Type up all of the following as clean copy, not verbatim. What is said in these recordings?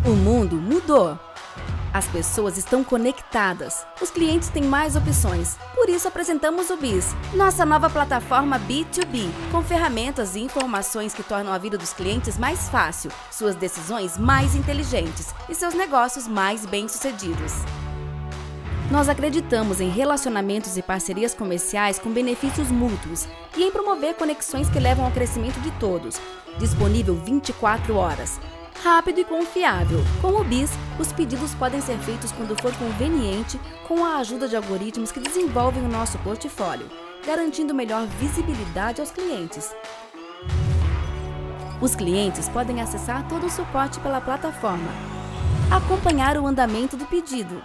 O mundo mudou. As pessoas estão conectadas. Os clientes têm mais opções. Por isso apresentamos o BIS, nossa nova plataforma B2B, com ferramentas e informações que tornam a vida dos clientes mais fácil, suas decisões mais inteligentes e seus negócios mais bem-sucedidos. Nós acreditamos em relacionamentos e parcerias comerciais com benefícios mútuos e em promover conexões que levam ao crescimento de todos. Disponível 24 horas. Rápido e confiável. Com o BIS, os pedidos podem ser feitos quando for conveniente, com a ajuda de algoritmos que desenvolvem o nosso portfólio, garantindo melhor visibilidade aos clientes. Os clientes podem acessar todo o suporte pela plataforma, acompanhar o andamento do pedido,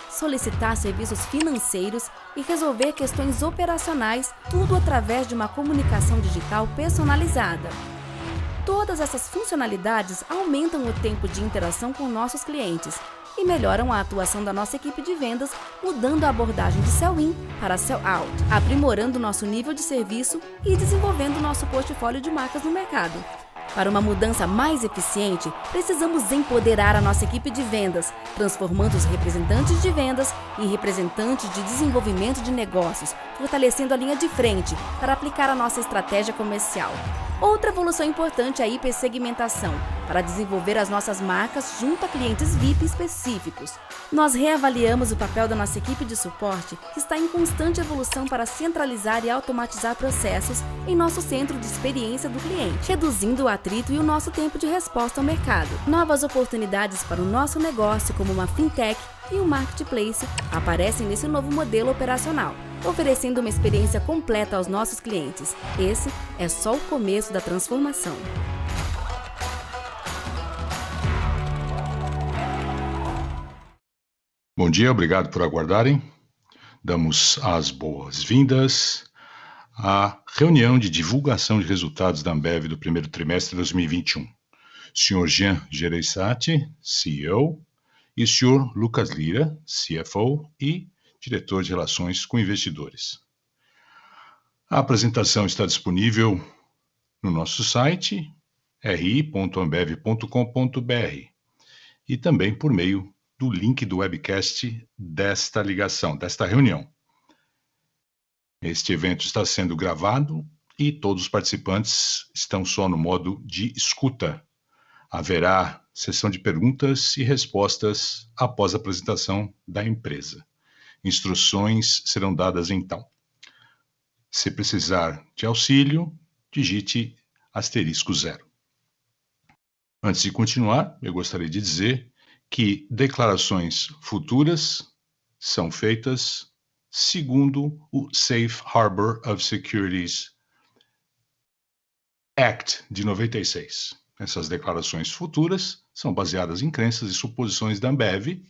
solicitar serviços financeiros e resolver questões operacionais, tudo através de uma comunicação digital personalizada. Todas essas funcionalidades aumentam o tempo de interação com nossos clientes e melhoram a atuação da nossa equipe de vendas, mudando a abordagem de sell-in para sell-out, aprimorando nosso nível de serviço e desenvolvendo nosso portfólio de marcas no mercado. Para uma mudança mais eficiente, precisamos empoderar a nossa equipe de vendas, transformando os representantes de vendas em representantes de desenvolvimento de negócios, fortalecendo a linha de frente para aplicar a nossa estratégia comercial. Outra evolução importante é a hipersegmentação, para desenvolver as nossas marcas junto a clientes VIP específicos. Nós reavaliamos o papel da nossa equipe de suporte, que está em constante evolução para centralizar e automatizar processos em nosso centro de experiência do cliente, reduzindo o atrito e o nosso tempo de resposta ao mercado. Novas oportunidades para o nosso negócio, como uma fintech e um marketplace, aparecem nesse novo modelo operacional, oferecendo uma experiência completa aos nossos clientes. Esse é só o começo da transformação. Bom dia, obrigado por aguardarem. Damos as boas-vindas à reunião de divulgação de resultados da Ambev do primeiro trimestre de 2021. Sr. Jean Jereissati, CEO, e o Sr. Lucas Lira, CFO e diretor de Relações com Investidores. A apresentação está disponível no nosso site, ri.ambev.com.br, e também por meio do link do webcast desta ligação, desta reunião. Este evento está sendo gravado e todos os participantes estão só no modo de escuta. Haverá sessão de perguntas e respostas após a apresentação da empresa. Instruções serão dadas então. Se precisar de auxílio, digite *0. Antes de continuar, eu gostaria de dizer que declarações futuras são feitas segundo o Safe Harbor of Securities Act de 96. Essas declarações futuras são baseadas em crenças e suposições da Ambev,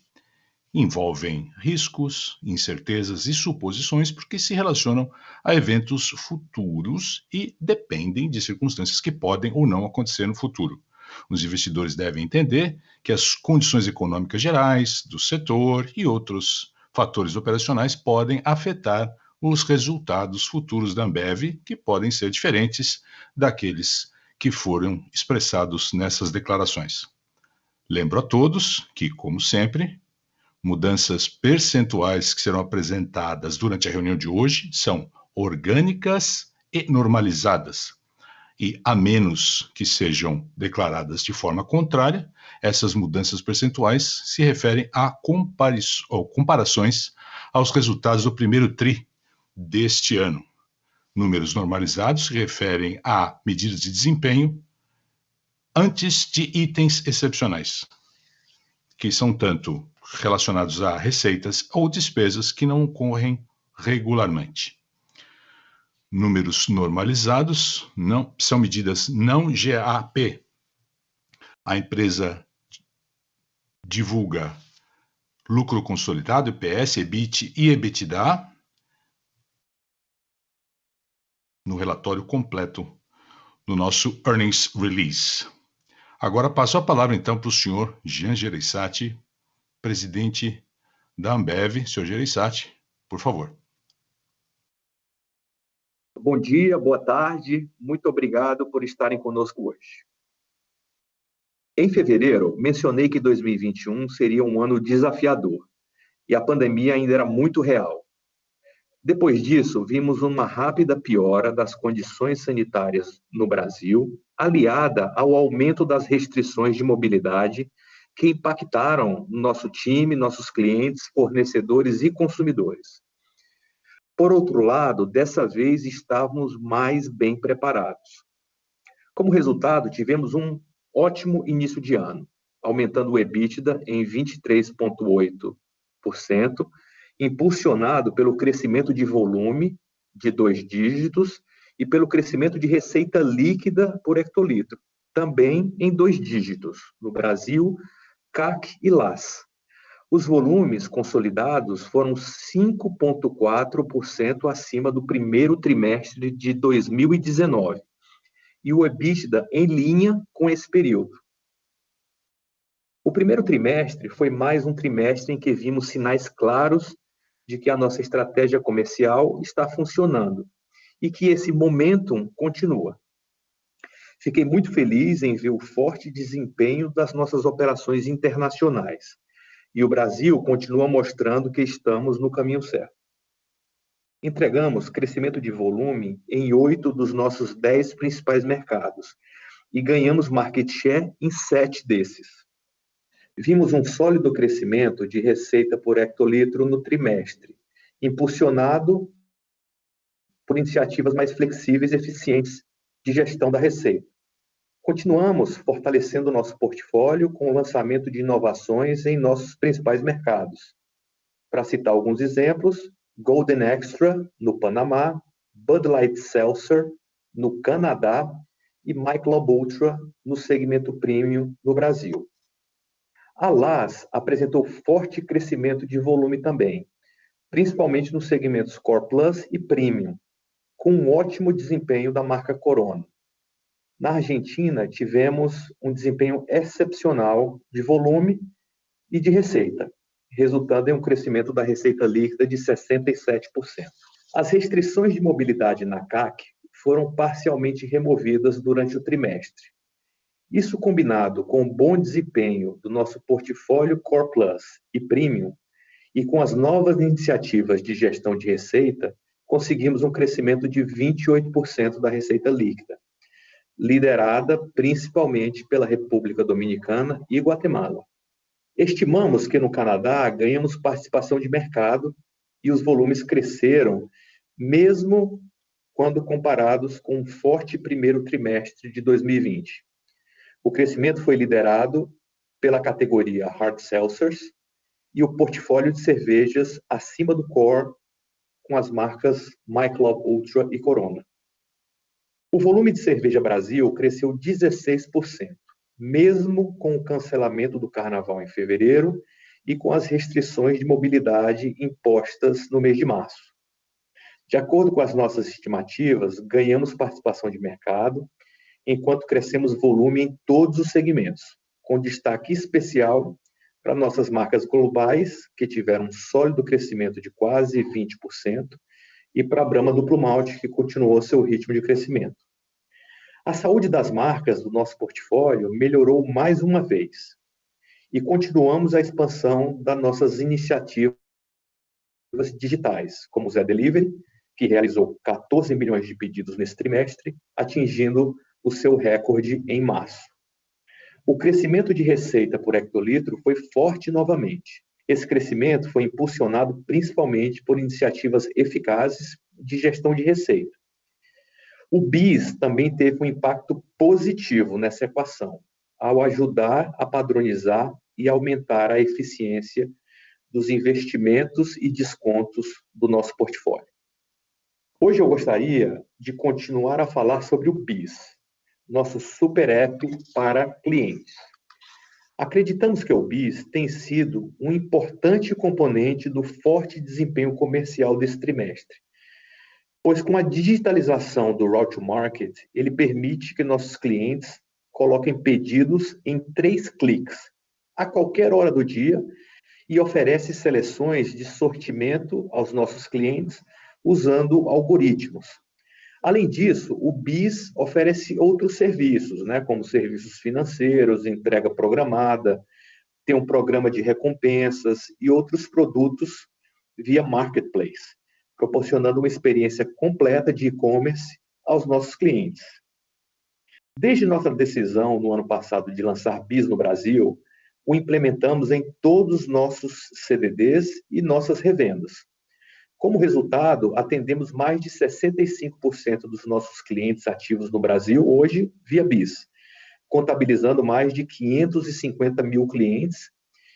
envolvem riscos, incertezas e suposições porque se relacionam a eventos futuros e dependem de circunstâncias que podem ou não acontecer no futuro. Os investidores devem entender que as condições econômicas gerais do setor e outros fatores operacionais podem afetar os resultados futuros da Ambev, que podem ser diferentes daqueles que foram expressados nessas declarações. Lembro a todos que, como sempre, mudanças percentuais que serão apresentadas durante a reunião de hoje são orgânicas e normalizadas. E, a menos que sejam declaradas de forma contrária, essas mudanças percentuais se referem a comparações aos resultados do primeiro TRI deste ano. Números normalizados se referem a medidas de desempenho antes de itens excepcionais, que são tanto relacionados a receitas ou despesas que não ocorrem regularmente. Números normalizados são medidas não GAAP. A empresa divulga lucro consolidado, EPS, EBIT e EBITDA no relatório completo no nosso Earnings Release. Agora passo a palavra então para o senhor Jean Jereissati, presidente da Ambev. Senhor Jereissati, por favor. Bom dia, boa tarde, muito obrigado por estarem conosco hoje. Em fevereiro, mencionei que 2021 seria um ano desafiador e a pandemia ainda era muito real. Depois disso, vimos uma rápida piora das condições sanitárias no Brasil, aliada ao aumento das restrições de mobilidade que impactaram nosso time, nossos clientes, fornecedores e consumidores. Por outro lado, dessa vez estávamos mais bem preparados. Como resultado, tivemos um ótimo início de ano, aumentando o EBITDA em 23,8%, impulsionado pelo crescimento de volume de 2 dígitos e pelo crescimento de receita líquida por hectolitro, também em 2 dígitos, no Brasil, CAC e LAS. Os volumes consolidados foram 5,4% acima do primeiro trimestre de 2019, e o EBITDA em linha com esse período. O primeiro trimestre foi mais um trimestre em que vimos sinais claros de que a nossa estratégia comercial está funcionando e que esse momentum continua. Fiquei muito feliz em ver o forte desempenho das nossas operações internacionais. E o Brasil continua mostrando que estamos no caminho certo. Entregamos crescimento de volume em 8 dos nossos 10 principais mercados e ganhamos market share em 7 desses. Vimos um sólido crescimento de receita por hectolitro no trimestre, impulsionado por iniciativas mais flexíveis e eficientes de gestão da receita. Continuamos fortalecendo nosso portfólio com o lançamento de inovações em nossos principais mercados. Para citar alguns exemplos, Golden Extra, no Panamá, Bud Light Seltzer, no Canadá, e Michelob Ultra, no segmento premium, no Brasil. A LAS apresentou forte crescimento de volume também, principalmente nos segmentos Core Plus e Premium, com um ótimo desempenho da marca Corona. Na Argentina, tivemos um desempenho excepcional de volume e de receita, resultando em um crescimento da receita líquida de 67%. As restrições de mobilidade na CAC foram parcialmente removidas durante o trimestre. Isso, combinado com o bom desempenho do nosso portfólio Core Plus e Premium, e com as novas iniciativas de gestão de receita, conseguimos um crescimento de 28% da receita líquida, liderada principalmente pela República Dominicana e Guatemala. Estimamos que no Canadá ganhamos participação de mercado e os volumes cresceram, mesmo quando comparados com um forte primeiro trimestre de 2020. O crescimento foi liderado pela categoria Hard Seltzers e o portfólio de cervejas acima do core, com as marcas Michelob Ultra e Corona. O volume de cerveja Brasil cresceu 16%, mesmo com o cancelamento do Carnaval em fevereiro e com as restrições de mobilidade impostas no mês de março. De acordo com as nossas estimativas, ganhamos participação de mercado, enquanto crescemos volume em todos os segmentos, com destaque especial para nossas marcas globais, que tiveram um sólido crescimento de quase 20%, e para a Brahma Duplo Malte, que continuou seu ritmo de crescimento. A saúde das marcas do nosso portfólio melhorou mais uma vez, e continuamos a expansão das nossas iniciativas digitais, como o Zé Delivery, que realizou 14 milhões de pedidos nesse trimestre, atingindo o seu recorde em março. O crescimento de receita por hectolitro foi forte novamente. Esse crescimento foi impulsionado principalmente por iniciativas eficazes de gestão de receita. O BIS também teve um impacto positivo nessa equação, ao ajudar a padronizar e aumentar a eficiência dos investimentos e descontos do nosso portfólio. Hoje eu gostaria de continuar a falar sobre o BIS, nosso super app para clientes. Acreditamos que o BIS tem sido um importante componente do forte desempenho comercial desse trimestre, pois com a digitalização do Route to Market, ele permite que nossos clientes coloquem pedidos em 3 cliques, a qualquer hora do dia, e oferece seleções de sortimento aos nossos clientes usando algoritmos, Além disso, o BIS oferece outros serviços, né, como serviços financeiros, entrega programada, tem um programa de recompensas e outros produtos via marketplace, proporcionando uma experiência completa de e-commerce aos nossos clientes. Desde nossa decisão no ano passado de lançar BIS no Brasil, o implementamos em todos os nossos CDDs e nossas revendas. Como resultado, atendemos mais de 65% dos nossos clientes ativos no Brasil hoje via BIS, contabilizando mais de 550 mil clientes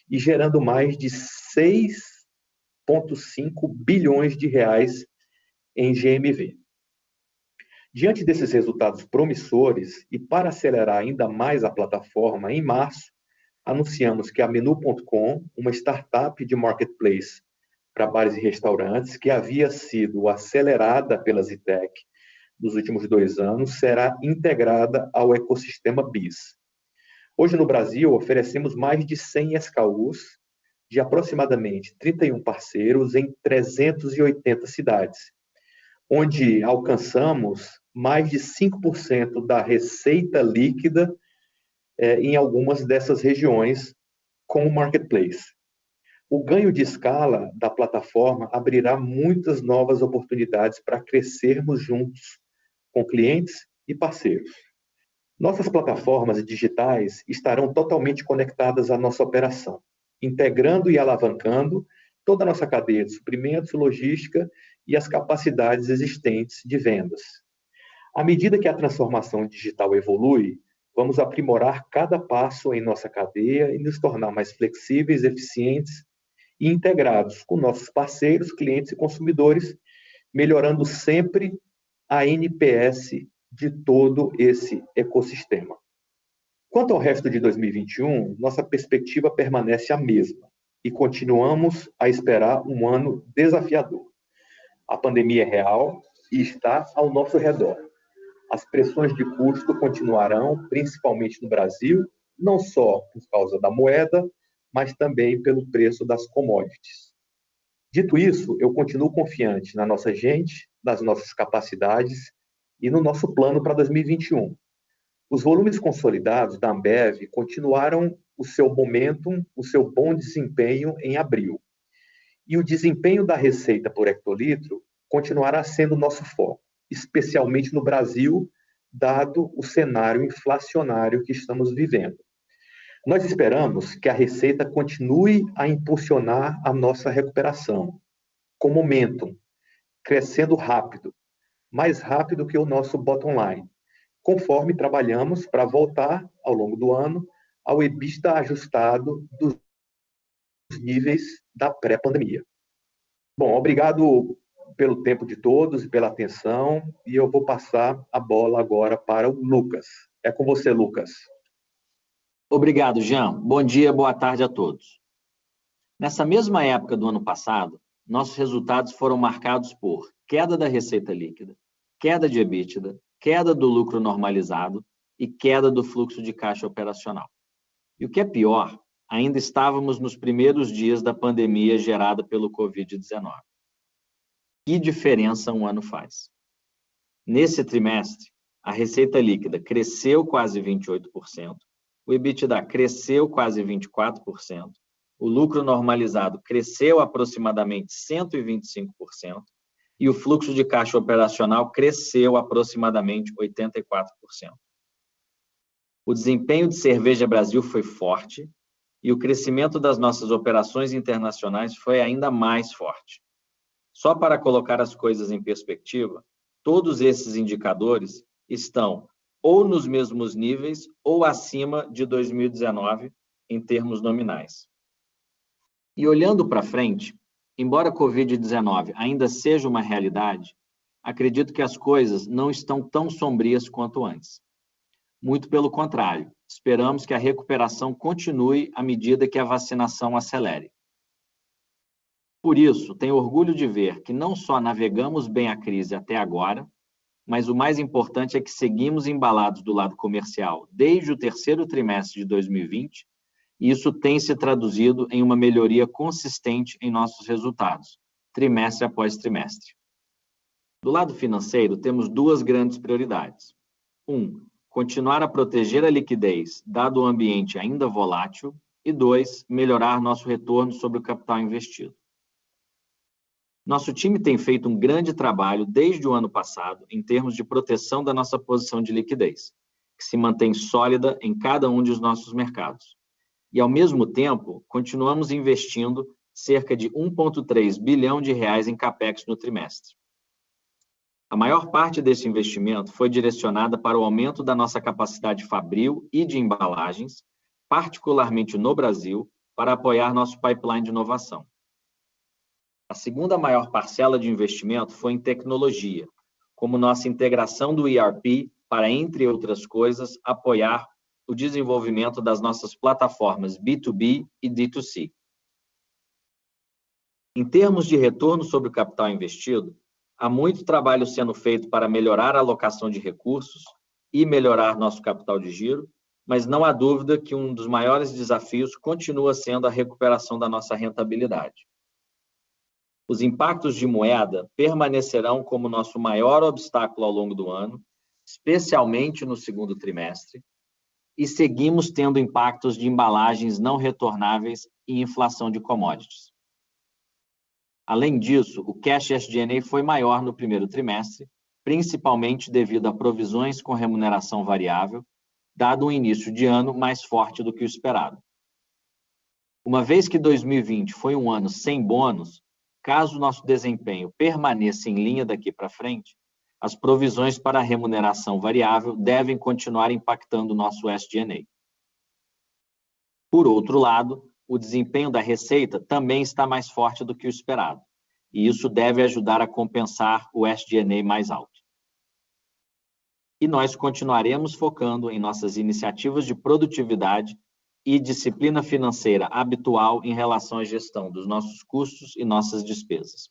e gerando mais de 6,5 bilhões de reais em GMV. Diante desses resultados promissores e para acelerar ainda mais a plataforma, em março, anunciamos que a Menu.com, uma startup de marketplace para bares e restaurantes, que havia sido acelerada pela Zitec nos últimos 2 anos, será integrada ao ecossistema BIS. Hoje, no Brasil, oferecemos mais de 100 SKUs de aproximadamente 31 parceiros em 380 cidades, onde alcançamos mais de 5% da receita líquida em algumas dessas regiões com o marketplace. O ganho de escala da plataforma abrirá muitas novas oportunidades para crescermos juntos com clientes e parceiros. Nossas plataformas digitais estarão totalmente conectadas à nossa operação, integrando e alavancando toda a nossa cadeia de suprimentos, logística e as capacidades existentes de vendas. À medida que a transformação digital evolui, vamos aprimorar cada passo em nossa cadeia e nos tornar mais flexíveis, eficientes e integrados com nossos parceiros, clientes e consumidores, melhorando sempre a NPS de todo esse ecossistema. Quanto ao resto de 2021, nossa perspectiva permanece a mesma e continuamos a esperar um ano desafiador. A pandemia é real e está ao nosso redor. As pressões de custo continuarão, principalmente no Brasil, não só por causa da moeda, mas também pelo preço das commodities. Dito isso, eu continuo confiante na nossa gente, nas nossas capacidades e no nosso plano para 2021. Os volumes consolidados da Ambev continuaram o seu momentum, o seu bom desempenho em abril. E o desempenho da receita por hectolitro continuará sendo nosso foco, especialmente no Brasil, dado o cenário inflacionário que estamos vivendo. Nós esperamos que a receita continue a impulsionar a nossa recuperação, com momentum, crescendo rápido, mais rápido que o nosso bottom line, conforme trabalhamos para voltar, ao longo do ano, ao EBITDA ajustado dos níveis da pré-pandemia. Bom, obrigado pelo tempo de todos e pela atenção, e eu vou passar a bola agora para o Lucas. É com você, Lucas. Obrigado, Jean. Bom dia, boa tarde a todos. Nessa mesma época do ano passado, nossos resultados foram marcados por queda da receita líquida, queda de EBITDA, queda do lucro normalizado e queda do fluxo de caixa operacional. E o que é pior, ainda estávamos nos primeiros dias da pandemia gerada pelo Covid-19. Que diferença um ano faz? Nesse trimestre, a receita líquida cresceu quase 28%, o EBITDA cresceu quase 24%, o lucro normalizado cresceu aproximadamente 125% e o fluxo de caixa operacional cresceu aproximadamente 84%. O desempenho de Cerveja Brasil foi forte e o crescimento das nossas operações internacionais foi ainda mais forte. Só para colocar as coisas em perspectiva, todos esses indicadores estão ou nos mesmos níveis ou acima de 2019 em termos nominais. E olhando para frente, embora a Covid-19 ainda seja uma realidade, acredito que as coisas não estão tão sombrias quanto antes. Muito pelo contrário, esperamos que a recuperação continue à medida que a vacinação acelere. Por isso, tenho orgulho de ver que não só navegamos bem a crise até agora, mas o mais importante é que seguimos embalados do lado comercial desde o terceiro trimestre de 2020, e isso tem se traduzido em uma melhoria consistente em nossos resultados, trimestre após trimestre. Do lado financeiro, temos duas grandes prioridades. 1. Continuar a proteger a liquidez, dado o ambiente ainda volátil. E 2. Melhorar nosso retorno sobre o capital investido. Nosso time tem feito um grande trabalho desde o ano passado em termos de proteção da nossa posição de liquidez, que se mantém sólida em cada um dos nossos mercados. E, ao mesmo tempo, continuamos investindo cerca de 1,3 bilhão de reais em CAPEX no trimestre. A maior parte desse investimento foi direcionada para o aumento da nossa capacidade fabril e de embalagens, particularmente no Brasil, para apoiar nosso pipeline de inovação. A segunda maior parcela de investimento foi em tecnologia, como nossa integração do ERP para, entre outras coisas, apoiar o desenvolvimento das nossas plataformas B2B e D2C. Em termos de retorno sobre o capital investido, há muito trabalho sendo feito para melhorar a alocação de recursos e melhorar nosso capital de giro, mas não há dúvida que um dos maiores desafios continua sendo a recuperação da nossa rentabilidade. Os impactos de moeda permanecerão como nosso maior obstáculo ao longo do ano, especialmente no segundo trimestre, e seguimos tendo impactos de embalagens não retornáveis e inflação de commodities. Além disso, o cash SG&A foi maior no primeiro trimestre, principalmente devido a provisões com remuneração variável, dado um início de ano mais forte do que o esperado. Uma vez que 2020 foi um ano sem bônus, caso nosso desempenho permaneça em linha daqui para frente, as provisões para a remuneração variável devem continuar impactando o nosso SG&A. Por outro lado, o desempenho da receita também está mais forte do que o esperado, e isso deve ajudar a compensar o SG&A mais alto. E nós continuaremos focando em nossas iniciativas de produtividade e disciplina financeira habitual em relação à gestão dos nossos custos e nossas despesas.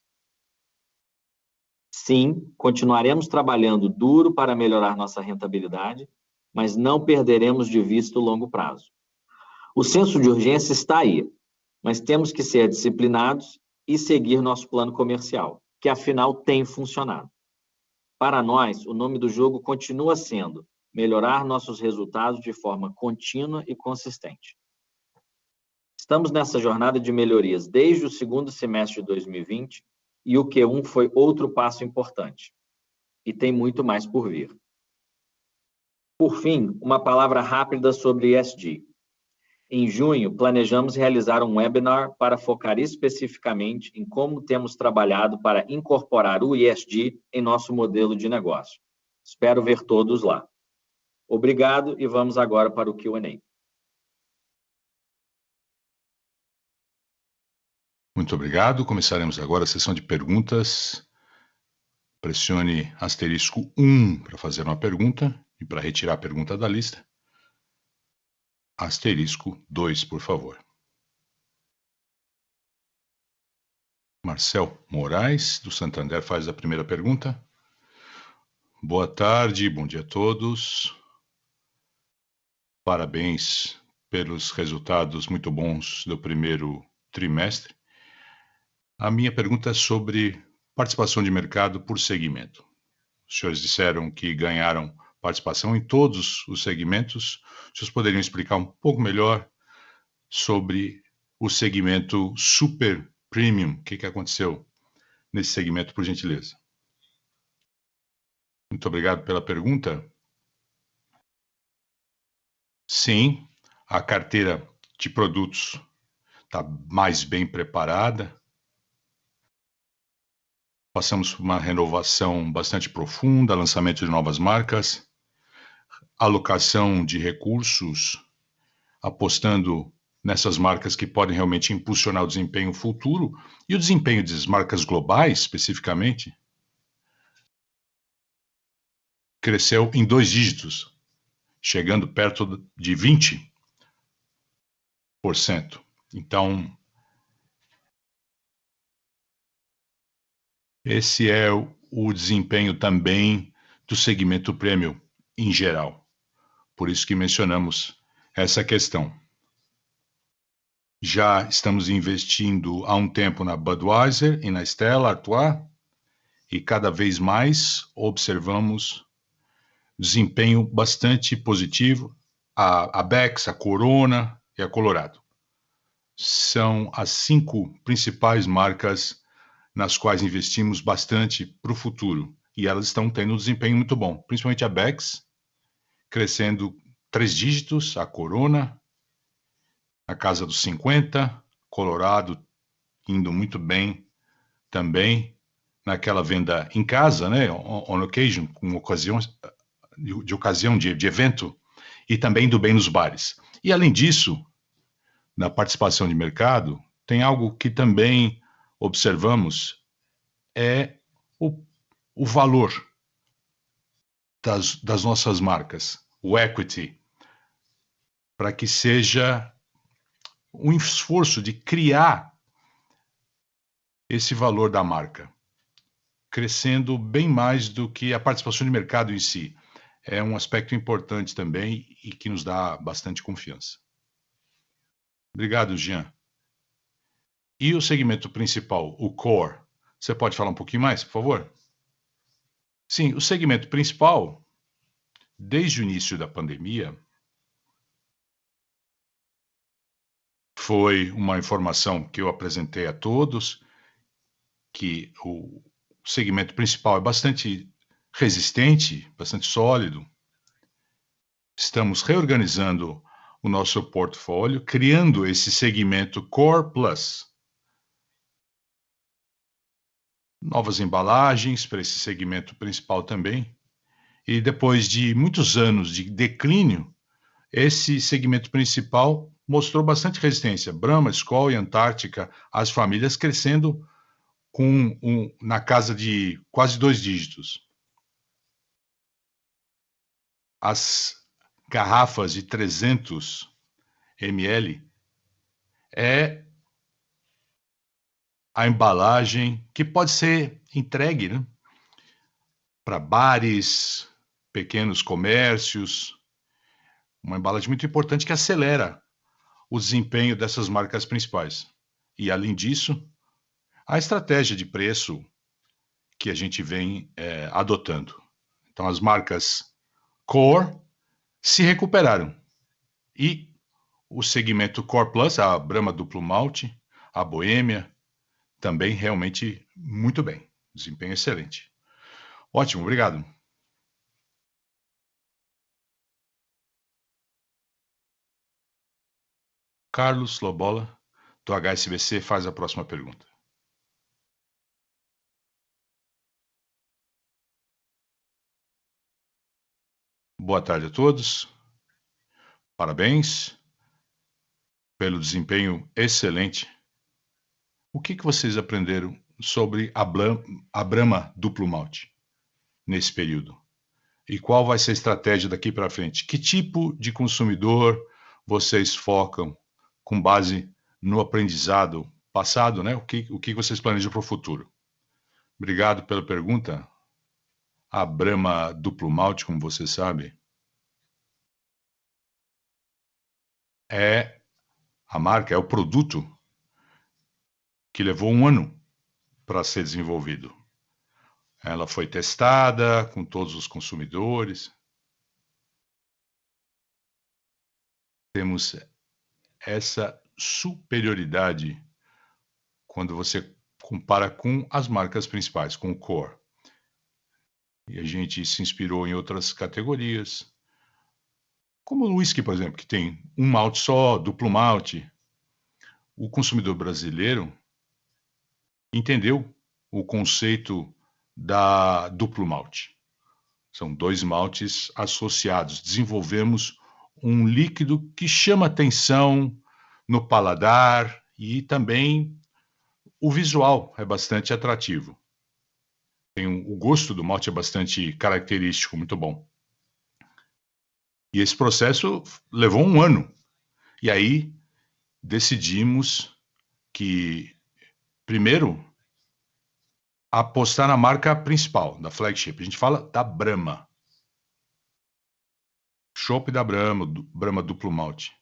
Sim, continuaremos trabalhando duro para melhorar nossa rentabilidade, mas não perderemos de vista o longo prazo. O senso de urgência está aí, mas temos que ser disciplinados e seguir nosso plano comercial, que afinal tem funcionado. Para nós, o nome do jogo continua sendo melhorar nossos resultados de forma contínua e consistente. Estamos nessa jornada de melhorias desde o segundo semestre de 2020 e o Q1 foi outro passo importante. E tem muito mais por vir. Por fim, uma palavra rápida sobre ESG. Em junho, planejamos realizar um webinar para focar especificamente em como temos trabalhado para incorporar o ESG em nosso modelo de negócio. Espero ver todos lá. Obrigado e vamos agora para o Q&A. Muito obrigado. Começaremos agora a sessão de perguntas. Pressione *1 para fazer uma pergunta e para retirar a pergunta da lista. *2, por favor. Marcel Moraes, do Santander, faz a primeira pergunta. Boa tarde, bom dia a todos. Parabéns pelos resultados muito bons do primeiro trimestre. A minha pergunta é sobre participação de mercado por segmento. Os senhores disseram que ganharam participação em todos os segmentos. Os senhores poderiam explicar um pouco melhor sobre o segmento Super Premium? O que aconteceu nesse segmento, por gentileza? Muito obrigado pela pergunta. Sim, a carteira de produtos está mais bem preparada. Passamos por uma renovação bastante profunda, lançamento de novas marcas, alocação de recursos, apostando nessas marcas que podem realmente impulsionar o desempenho futuro e o desempenho das marcas globais, especificamente, cresceu em 2 dígitos, chegando perto de 20%. Então, esse é o desempenho também do segmento premium em geral. Por isso que mencionamos essa questão. Já estamos investindo há um tempo na Budweiser e na Stella Artois, e cada vez mais observamos desempenho bastante positivo. A Beck's, a Corona e a Colorado são as 5 principais marcas nas quais investimos bastante para o futuro, e elas estão tendo um desempenho muito bom, principalmente a Beck's, crescendo 3 dígitos, a Corona na casa dos 50, Colorado indo muito bem também naquela venda em casa, né, on occasion, com ocasiões de evento, e também indo bem nos bares. E além disso, na participação de mercado, tem algo que também observamos, é o valor das nossas marcas, o equity, para que seja um esforço de criar esse valor da marca, crescendo bem mais do que a participação de mercado em si. É um aspecto importante também e que nos dá bastante confiança. Obrigado, Jean. E o segmento principal, o core, você pode falar um pouquinho mais, por favor? Sim, o segmento principal, desde o início da pandemia, foi uma informação que eu apresentei a todos, que o segmento principal é bastante resistente, bastante sólido. Estamos reorganizando o nosso portfólio, criando esse segmento Core Plus. Novas embalagens para esse segmento principal também. E depois de muitos anos de declínio, esse segmento principal mostrou bastante resistência. Brahma, Skol e Antártica, as famílias crescendo na casa de quase 2 dígitos. As garrafas de 300 ml é a embalagem que pode ser entregue, né, para bares, pequenos comércios. Uma embalagem muito importante que acelera o desempenho dessas marcas principais. E, além disso, a estratégia de preço que a gente vem adotando. Então, as marcas Core se recuperaram. E o segmento Core Plus, a Brahma Duplo Malte, a Boêmia, também realmente muito bem. Desempenho excelente. Ótimo, obrigado. Carlos Lobola, do HSBC, faz a próxima pergunta. Boa tarde a todos. Parabéns pelo desempenho excelente. O que vocês aprenderam sobre a Brahma Duplo Malte nesse período? E qual vai ser a estratégia daqui para frente? Que tipo de consumidor vocês focam com base no aprendizado passado, né? O que vocês planejam para o futuro? Obrigado pela pergunta. A Brahma Duplo Malte, como você sabe, é a marca, é o produto que levou 1 ano para ser desenvolvido. Ela foi testada com todos os consumidores. Temos essa superioridade quando você compara com as marcas principais, com o Core. E a gente se inspirou em outras categorias, como o whisky, por exemplo, que tem um malte só, duplo malte. O consumidor brasileiro entendeu o conceito da duplo malte. São 2 maltes associados. Desenvolvemos um líquido que chama atenção no paladar e também o visual é bastante atrativo. O gosto do malte é bastante característico, muito bom. E esse processo levou 1 ano. E aí decidimos que, primeiro, apostar na marca principal, da flagship. A gente fala da Brahma. Chopp da Brahma, Brahma Duplo Malte.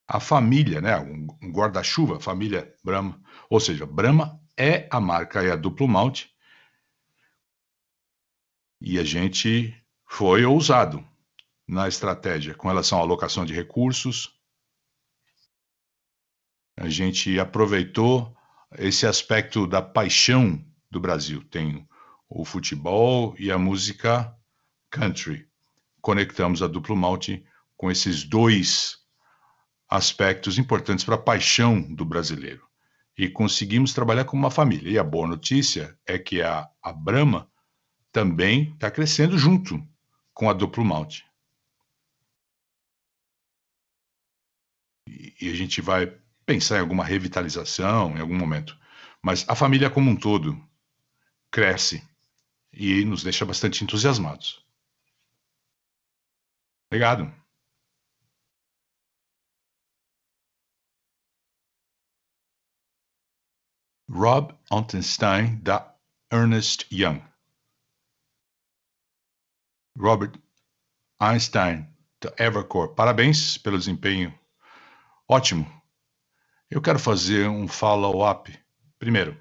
A família, né, um guarda-chuva, família Brahma. Ou seja, Brahma é a marca, é a Duplo Malte, E a gente foi ousado na estratégia com relação à alocação de recursos. A gente aproveitou esse aspecto da paixão do Brasil. Tem o futebol e a música country. Conectamos a Duplo Malte com esses dois aspectos importantes para a paixão do brasileiro. E conseguimos trabalhar como uma família. E a boa notícia é que a Brahma também está crescendo junto com a Duplo Malte. E a gente vai pensar em alguma revitalização em algum momento. Mas a família como um todo cresce e nos deixa bastante entusiasmados. Obrigado. Rob Ontenstein, da Ernest Young. Robert Einstein, da Evercore. Parabéns pelo desempenho. Ótimo. Eu quero fazer um follow-up. Primeiro,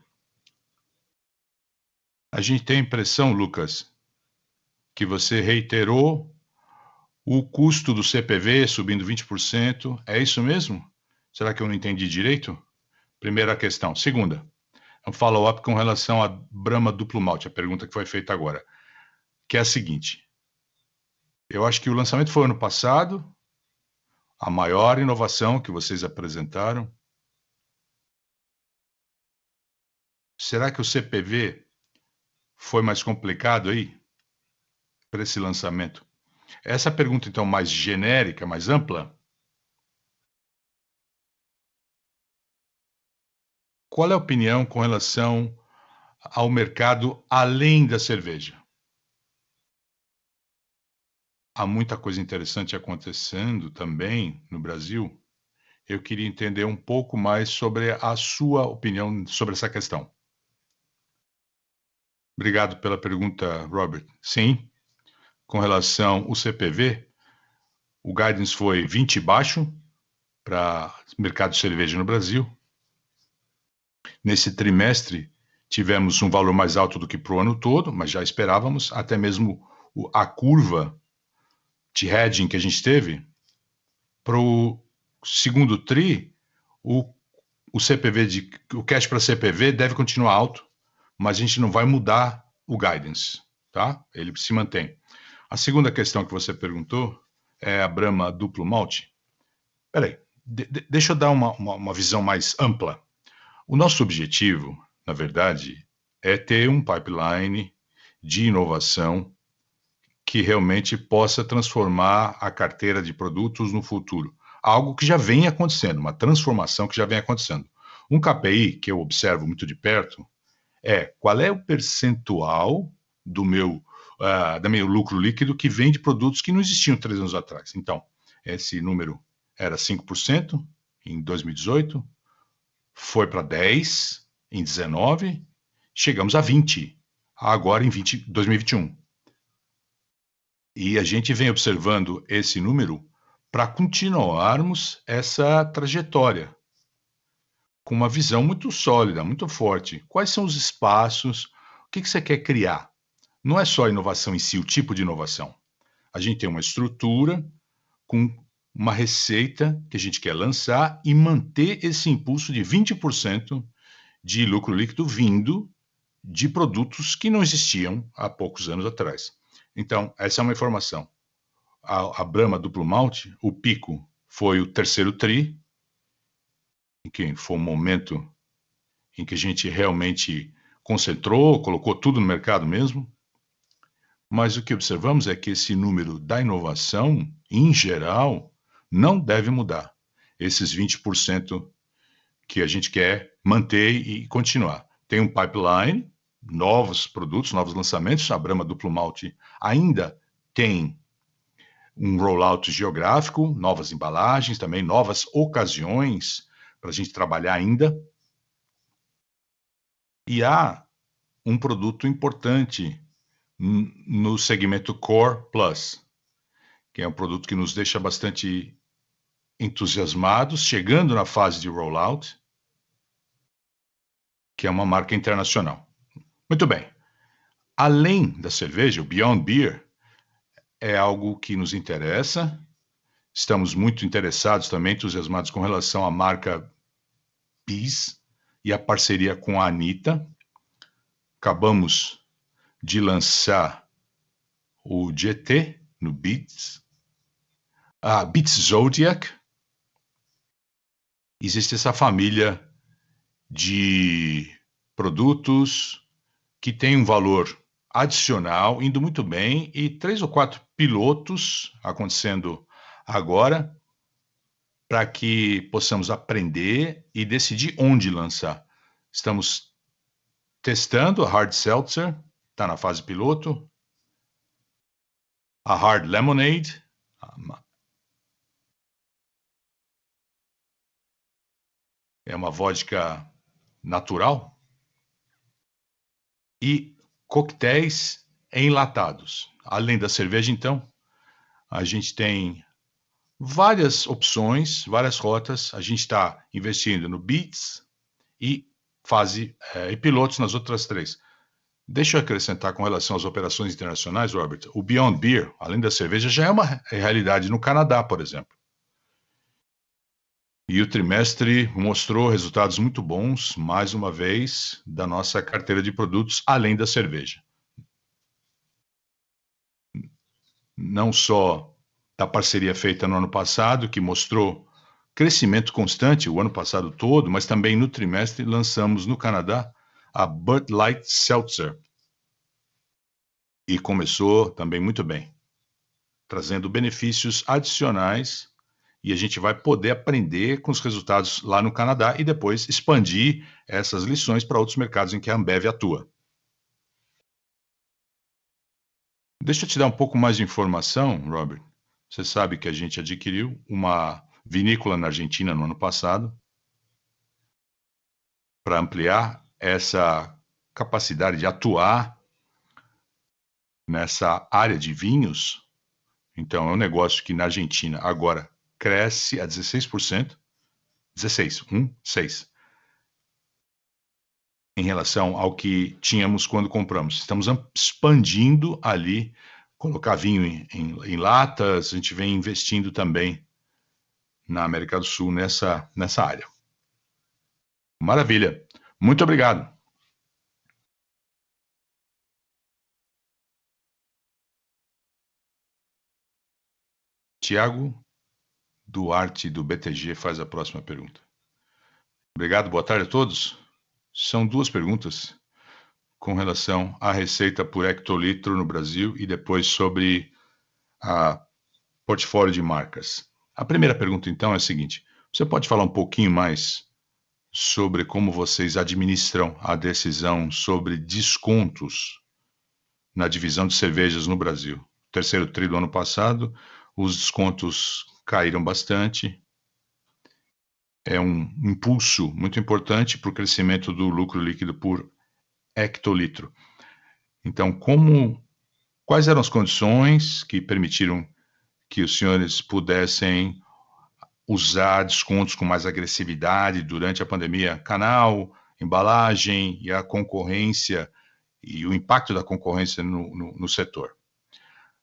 a gente tem a impressão, Lucas, que você reiterou o custo do CPV subindo 20%. É isso mesmo? Será que eu não entendi direito? Primeira questão. Segunda, um follow-up com relação à Brahma Duplo Malte, a pergunta que foi feita agora, que é a seguinte. Eu acho que o lançamento foi ano passado, a maior inovação que vocês apresentaram. Será que o CPV foi mais complicado aí para esse lançamento? Essa pergunta, então, mais genérica, mais ampla. Qual é a opinião com relação ao mercado além da cerveja? Há muita coisa interessante acontecendo também no Brasil. Eu queria entender um pouco mais sobre a sua opinião sobre essa questão. Obrigado pela pergunta, Robert. Sim, com relação ao CPV, o guidance foi 20 baixo para o mercado de cerveja no Brasil. Nesse trimestre, tivemos um valor mais alto do que para o ano todo, mas já esperávamos, até mesmo a curva de hedging que a gente teve. Para o segundo TRI, o CPV, o cash para CPV deve continuar alto, mas a gente não vai mudar o guidance, tá? Ele se mantém. A segunda questão que você perguntou é a Brahma Duplo Malte. Peraí, deixa eu dar uma visão mais ampla. O nosso objetivo, na verdade, é ter um pipeline de inovação que realmente possa transformar a carteira de produtos no futuro. Algo que já vem acontecendo, uma transformação que já vem acontecendo. Um KPI que eu observo muito de perto é qual é o percentual do meu lucro líquido que vem de produtos que não existiam 3 anos atrás. Então, esse número era 5% em 2018, foi para 10% em 2019, chegamos a 20% agora em 2021. E a gente vem observando esse número para continuarmos essa trajetória com uma visão muito sólida, muito forte. Quais são os espaços? O que você quer criar? Não é só a inovação em si, o tipo de inovação. A gente tem uma estrutura com uma receita que a gente quer lançar e manter esse impulso de 20% de lucro líquido vindo de produtos que não existiam há poucos anos atrás. Então, essa é uma informação. A Brahma Duplo Malte, o pico foi o terceiro TRI, que foi um momento em que a gente realmente concentrou, colocou tudo no mercado mesmo. Mas o que observamos é que esse número da inovação, em geral, não deve mudar. Esses 20% que a gente quer manter e continuar. Tem um pipeline, novos produtos, novos lançamentos. A Brahma Duplo Malte ainda tem um rollout geográfico, novas embalagens, também novas ocasiões para a gente trabalhar ainda. E há um produto importante no segmento Core Plus, que é um produto que nos deixa bastante entusiasmados, chegando na fase de rollout, que é uma marca internacional. Muito bem. Além da cerveja, o Beyond Beer é algo que nos interessa. Estamos muito interessados também, entusiasmados com relação à marca Bis e a parceria com a Anitta. Acabamos de lançar o GT no Beats, a Beats Zodiac. Existe essa família de produtos que tem um valor adicional, indo muito bem, e 3 ou 4 pilotos acontecendo agora, para que possamos aprender e decidir onde lançar. Estamos testando a Hard Seltzer, está na fase piloto, a Hard Lemonade, é uma vodka natural, e coquetéis enlatados. Além da cerveja, então, a gente tem várias opções, várias rotas. A gente está investindo no Beats e e pilotos nas outras 3. Deixa eu acrescentar com relação às operações internacionais, Robert. O Beyond Beer, além da cerveja, já é uma realidade no Canadá, por exemplo. E o trimestre mostrou resultados muito bons, mais uma vez, da nossa carteira de produtos, além da cerveja. Não só da parceria feita no ano passado, que mostrou crescimento constante o ano passado todo, mas também no trimestre lançamos no Canadá a Bud Light Seltzer. E começou também muito bem, trazendo benefícios adicionais, e a gente vai poder aprender com os resultados lá no Canadá e depois expandir essas lições para outros mercados em que a Ambev atua. Deixa eu te dar um pouco mais de informação, Robert. Você sabe que a gente adquiriu uma vinícola na Argentina no ano passado para ampliar essa capacidade de atuar nessa área de vinhos. Então, é um negócio que na Argentina agora cresce a 16%, 6, em relação ao que tínhamos quando compramos. Estamos expandindo ali, colocar vinho em latas, a gente vem investindo também na América do Sul nessa área. Maravilha. Muito obrigado. Tiago Duarte, do BTG, faz a próxima pergunta. Obrigado, boa tarde a todos. São 2 perguntas com relação à receita por hectolitro no Brasil e depois sobre a portfólio de marcas. A primeira pergunta, então, é a seguinte: você pode falar um pouquinho mais sobre como vocês administram a decisão sobre descontos na divisão de cervejas no Brasil? Terceiro tri do ano passado, os descontos caíram bastante. É um impulso muito importante para o crescimento do lucro líquido por hectolitro. Então, quais eram as condições que permitiram que os senhores pudessem usar descontos com mais agressividade durante a pandemia? Canal, embalagem e a concorrência e o impacto da concorrência no setor.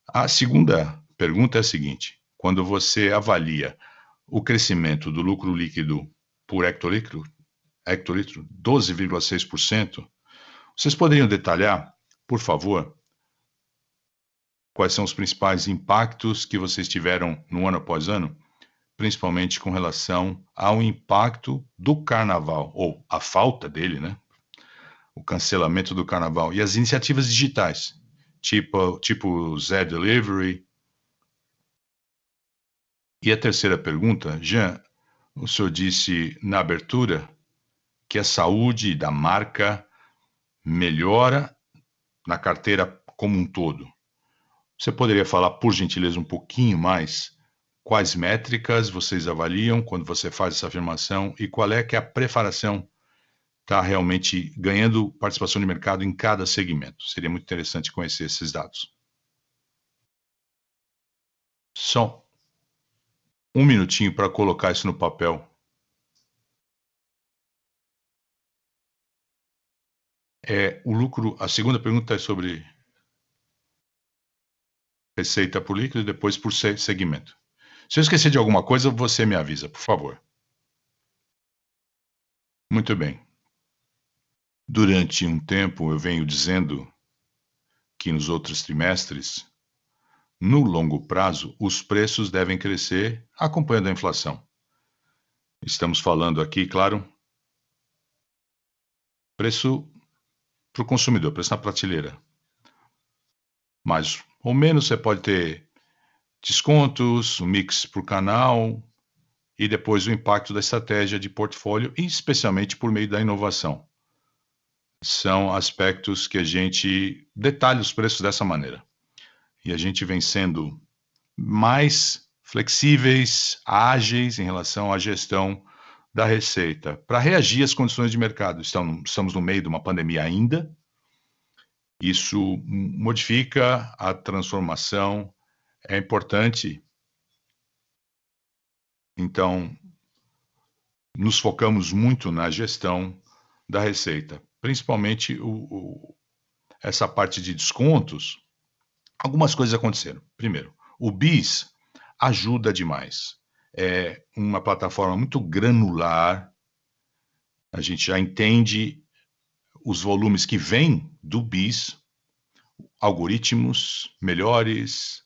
A segunda pergunta é a seguinte: quando você avalia o crescimento do lucro líquido por hectolitro, 12,6%, vocês poderiam detalhar, por favor, quais são os principais impactos que vocês tiveram no ano após ano, principalmente com relação ao impacto do carnaval, ou a falta dele, né? O cancelamento do carnaval e as iniciativas digitais, tipo Zé Delivery. E a terceira pergunta, Jean, o senhor disse na abertura que a saúde da marca melhora na carteira como um todo. Você poderia falar, por gentileza, um pouquinho mais quais métricas vocês avaliam quando você faz essa afirmação e qual é que a preparação está realmente ganhando participação de mercado em cada segmento? Seria muito interessante conhecer esses dados. Só um minutinho para colocar isso no papel. O lucro, a segunda pergunta é sobre receita por líquido e depois por segmento. Se eu esquecer de alguma coisa, você me avisa, por favor. Muito bem. Durante um tempo eu venho dizendo que nos outros trimestres, no longo prazo, os preços devem crescer acompanhando a inflação. Estamos falando aqui, claro, preço para o consumidor, preço na prateleira. Mais ou menos você pode ter descontos, um mix por canal e depois o impacto da estratégia de portfólio, especialmente por meio da inovação. São aspectos que a gente detalha os preços dessa maneira. E a gente vem sendo mais flexíveis, ágeis em relação à gestão da receita, para reagir às condições de mercado. Estamos no meio de uma pandemia ainda. Isso modifica a transformação, é importante. Então, nos focamos muito na gestão da receita, principalmente essa parte de descontos. Algumas coisas aconteceram. Primeiro, o BIS ajuda demais. É uma plataforma muito granular. A gente já entende os volumes que vêm do BIS, algoritmos melhores.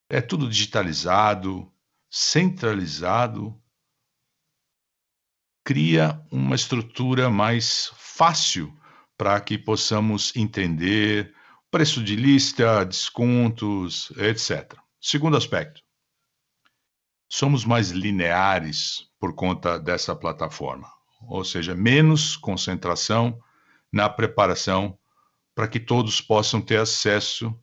É tudo digitalizado, centralizado. Cria uma estrutura mais fácil para que possamos entender preço de lista, descontos, etc. Segundo aspecto, somos mais lineares por conta dessa plataforma, ou seja, menos concentração na preparação para que todos possam ter acesso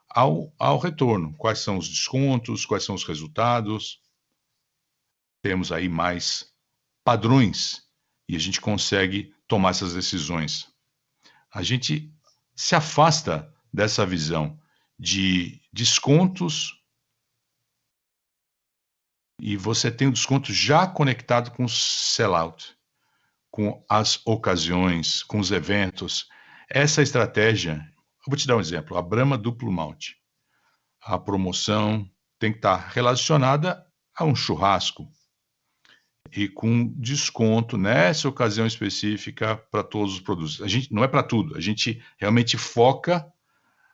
ao retorno. Quais são os descontos, quais são os resultados. Temos aí mais padrões e a gente consegue tomar essas decisões. A gente se afasta dessa visão de descontos e você tem o desconto já conectado com o sellout, com as ocasiões, com os eventos. Essa estratégia, eu vou te dar um exemplo, a Brahma Duplo Malte. A promoção tem que estar relacionada a um churrasco e com desconto nessa ocasião específica para todos os produtos. A gente não é para tudo, a gente realmente foca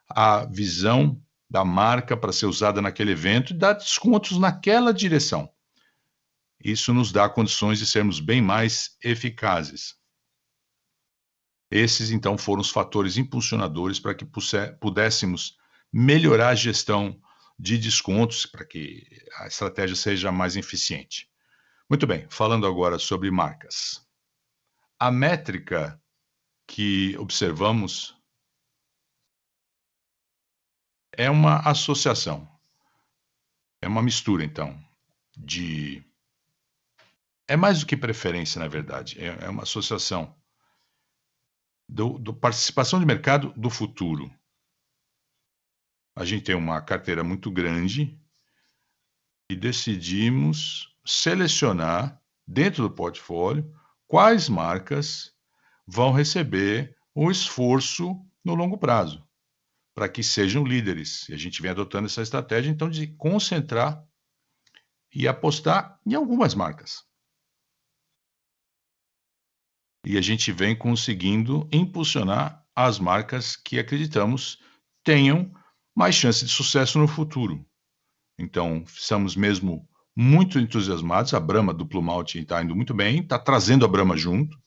a visão da marca para ser usada naquele evento e dá descontos naquela direção. Isso nos dá condições de sermos bem mais eficazes. Esses, então, foram os fatores impulsionadores para que pudéssemos melhorar a gestão de descontos, para que a estratégia seja mais eficiente. Muito bem, falando agora sobre marcas. A métrica que observamos é uma associação, é uma mistura, então, é mais do que preferência, na verdade, é uma associação do participação de mercado do futuro. A gente tem uma carteira muito grande e decidimos selecionar dentro do portfólio quais marcas vão receber o esforço no longo prazo, para que sejam líderes. E a gente vem adotando essa estratégia, então, de concentrar e apostar em algumas marcas. E a gente vem conseguindo impulsionar as marcas que acreditamos tenham mais chance de sucesso no futuro. Então, estamos mesmo muito entusiasmados. A Brahma Duplo Malte está indo muito bem, está trazendo a Brahma junto.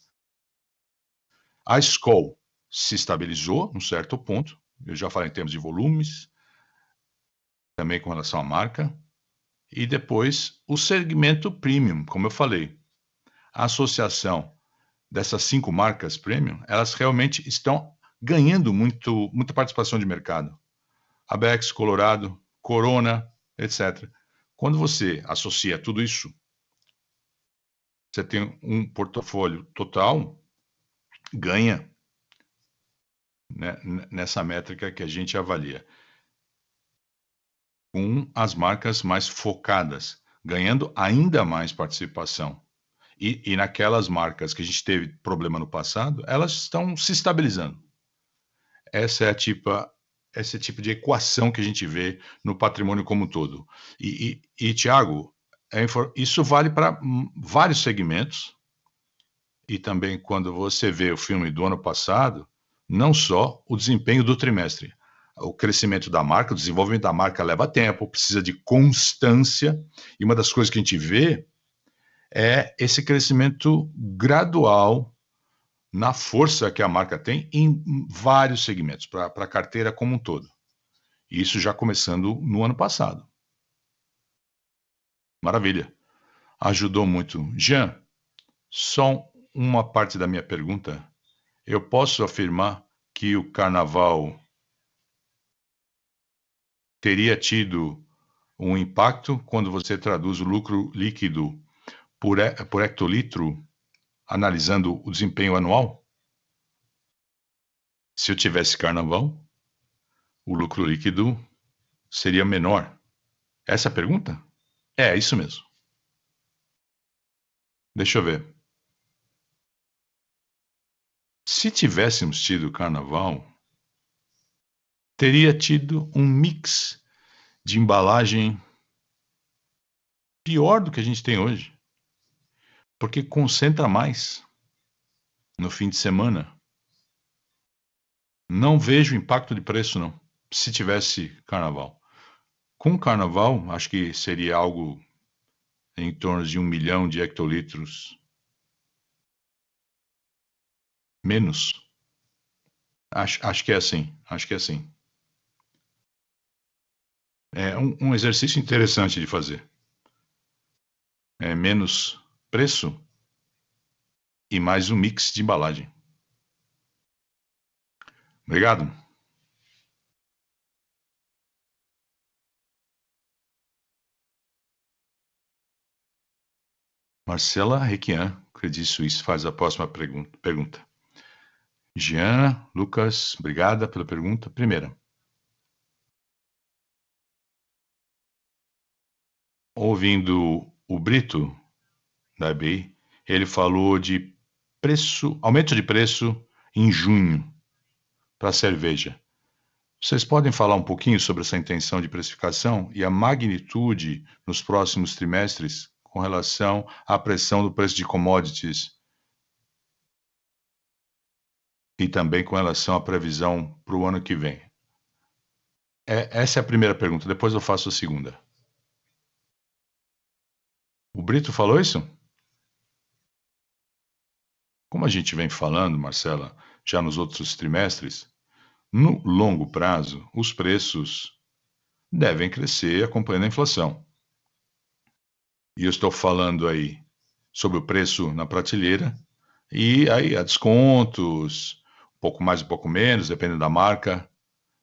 A Skol se estabilizou num certo ponto. Eu já falei em termos de volumes, também com relação à marca. E depois o segmento premium, como eu falei. A associação dessas 5 marcas premium, elas realmente estão ganhando muita participação de mercado. A Beck's, Colorado, Corona, etc. Quando você associa tudo isso, você tem um portfólio total, ganha, né, nessa métrica que a gente avalia, com as marcas mais focadas, ganhando ainda mais participação. E naquelas marcas que a gente teve problema no passado, elas estão se estabilizando. Esse é tipo de equação que a gente vê no patrimônio como um todo. Tiago, isso vale para vários segmentos, e também quando você vê o filme do ano passado, não só o desempenho do trimestre. O crescimento da marca, o desenvolvimento da marca leva tempo, precisa de constância, e uma das coisas que a gente vê é esse crescimento gradual na força que a marca tem em vários segmentos, para a carteira como um todo. Isso já começando no ano passado. Maravilha. Ajudou muito. Jean, só uma parte da minha pergunta. Eu posso afirmar que o carnaval teria tido um impacto quando você traduz o lucro líquido por hectolitro, analisando o desempenho anual? Se eu tivesse carnaval, o lucro líquido seria menor. Essa é a pergunta? É isso mesmo. Deixa eu ver. Se tivéssemos tido carnaval, teria tido um mix de embalagem pior do que a gente tem hoje, porque concentra mais no fim de semana. Não vejo impacto de preço, não, se tivesse carnaval. Com carnaval, acho que seria algo em torno de 1 milhão de hectolitros menos. Acho que é assim. É um exercício interessante de fazer. É menos preço e mais um mix de embalagem. Obrigado. Marcela Requian, Credit Suisse, faz a próxima pergunta. Jean, Lucas, obrigada pela pergunta. Primeira. Ouvindo o Brito, da IBI, ele falou de aumento de preço em junho para a cerveja. Vocês podem falar um pouquinho sobre essa intenção de precificação e a magnitude nos próximos trimestres com relação à pressão do preço de commodities e também com relação à previsão para o ano que vem? Essa é a primeira pergunta, depois eu faço a segunda. O Brito falou isso? Como a gente vem falando, Marcela, já nos outros trimestres, no longo prazo, os preços devem crescer acompanhando a inflação. E eu estou falando aí sobre o preço na prateleira, e aí há descontos, um pouco mais, um pouco menos, dependendo da marca,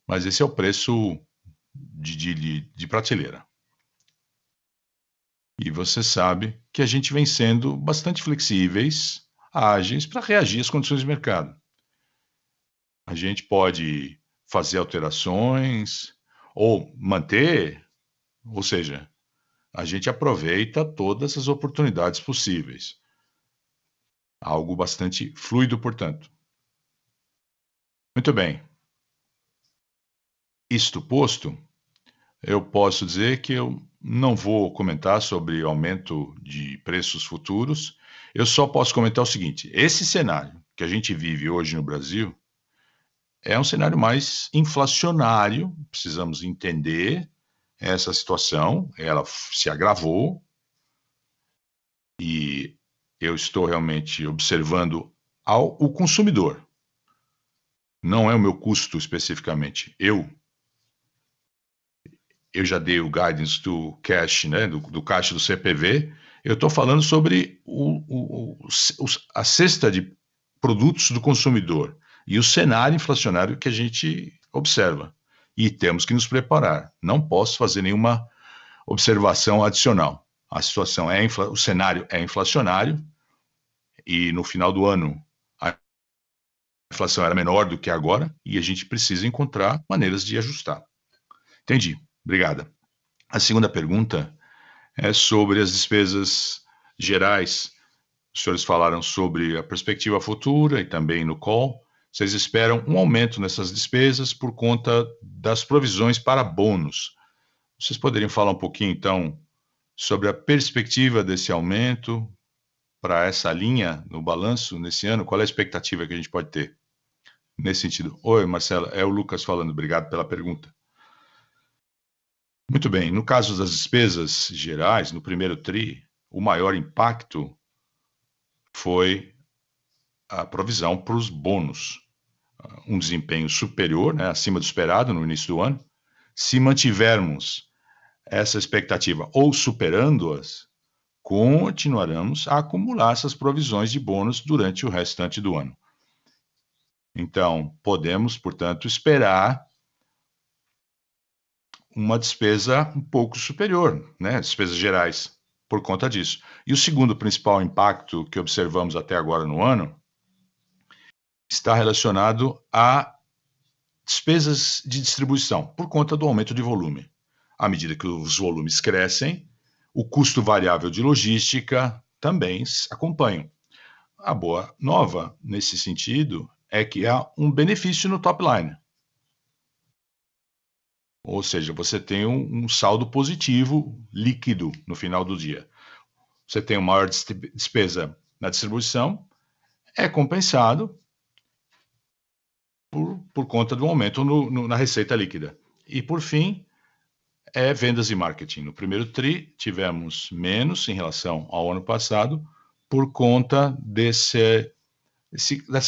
mas esse é o preço de prateleira. E você sabe que a gente vem sendo bastante flexíveis, ágeis, para reagir às condições de mercado. A gente pode fazer alterações ou manter, ou seja, a gente aproveita todas as oportunidades possíveis. Algo bastante fluido, portanto. Muito bem. Isto posto, eu posso dizer que eu não vou comentar sobre aumento de preços futuros. Eu só posso comentar o seguinte: esse cenário que a gente vive hoje no Brasil é um cenário mais inflacionário. Precisamos entender essa situação. Ela se agravou e eu estou realmente observando o consumidor. Não é o meu custo especificamente. Eu já dei o guidance do cash, né, do caixa do CPV. Eu estou falando sobre a cesta de produtos do consumidor e o cenário inflacionário que a gente observa. E temos que nos preparar. Não posso fazer nenhuma observação adicional. A situação o cenário é inflacionário e no final do ano a inflação era menor do que agora e a gente precisa encontrar maneiras de ajustar. Entendi. Obrigada. A segunda pergunta é sobre as despesas gerais, Os senhores falaram sobre a perspectiva futura e também no call. Vocês esperam um aumento nessas despesas por conta das provisões para bônus. Vocês poderiam falar um pouquinho, então, sobre a perspectiva desse aumento para essa linha no balanço nesse ano? Qual é a expectativa que a gente pode ter nesse sentido? Oi, Marcela, é o Lucas falando. Obrigado pela pergunta. Muito bem. No caso das despesas gerais, no primeiro TRI, o maior impacto foi a provisão para os bônus. Um desempenho superior, né, acima do esperado no início do ano. Se mantivermos essa expectativa ou superando-as, continuaremos a acumular essas provisões de bônus durante o restante do ano. Então, podemos, portanto, esperar uma despesa um pouco superior, né, despesas gerais, por conta disso. E o segundo principal impacto que observamos até agora no ano está relacionado a despesas de distribuição, por conta do aumento de volume. À medida que os volumes crescem, o custo variável de logística também acompanha. A boa nova, nesse sentido, é que há um benefício no top line. Ou seja, você tem um saldo positivo líquido no final do dia. Você tem uma maior despesa na distribuição, é compensado por conta do aumento na receita líquida. E, por fim, vendas e marketing. No primeiro TRI, tivemos menos em relação ao ano passado, por conta dessa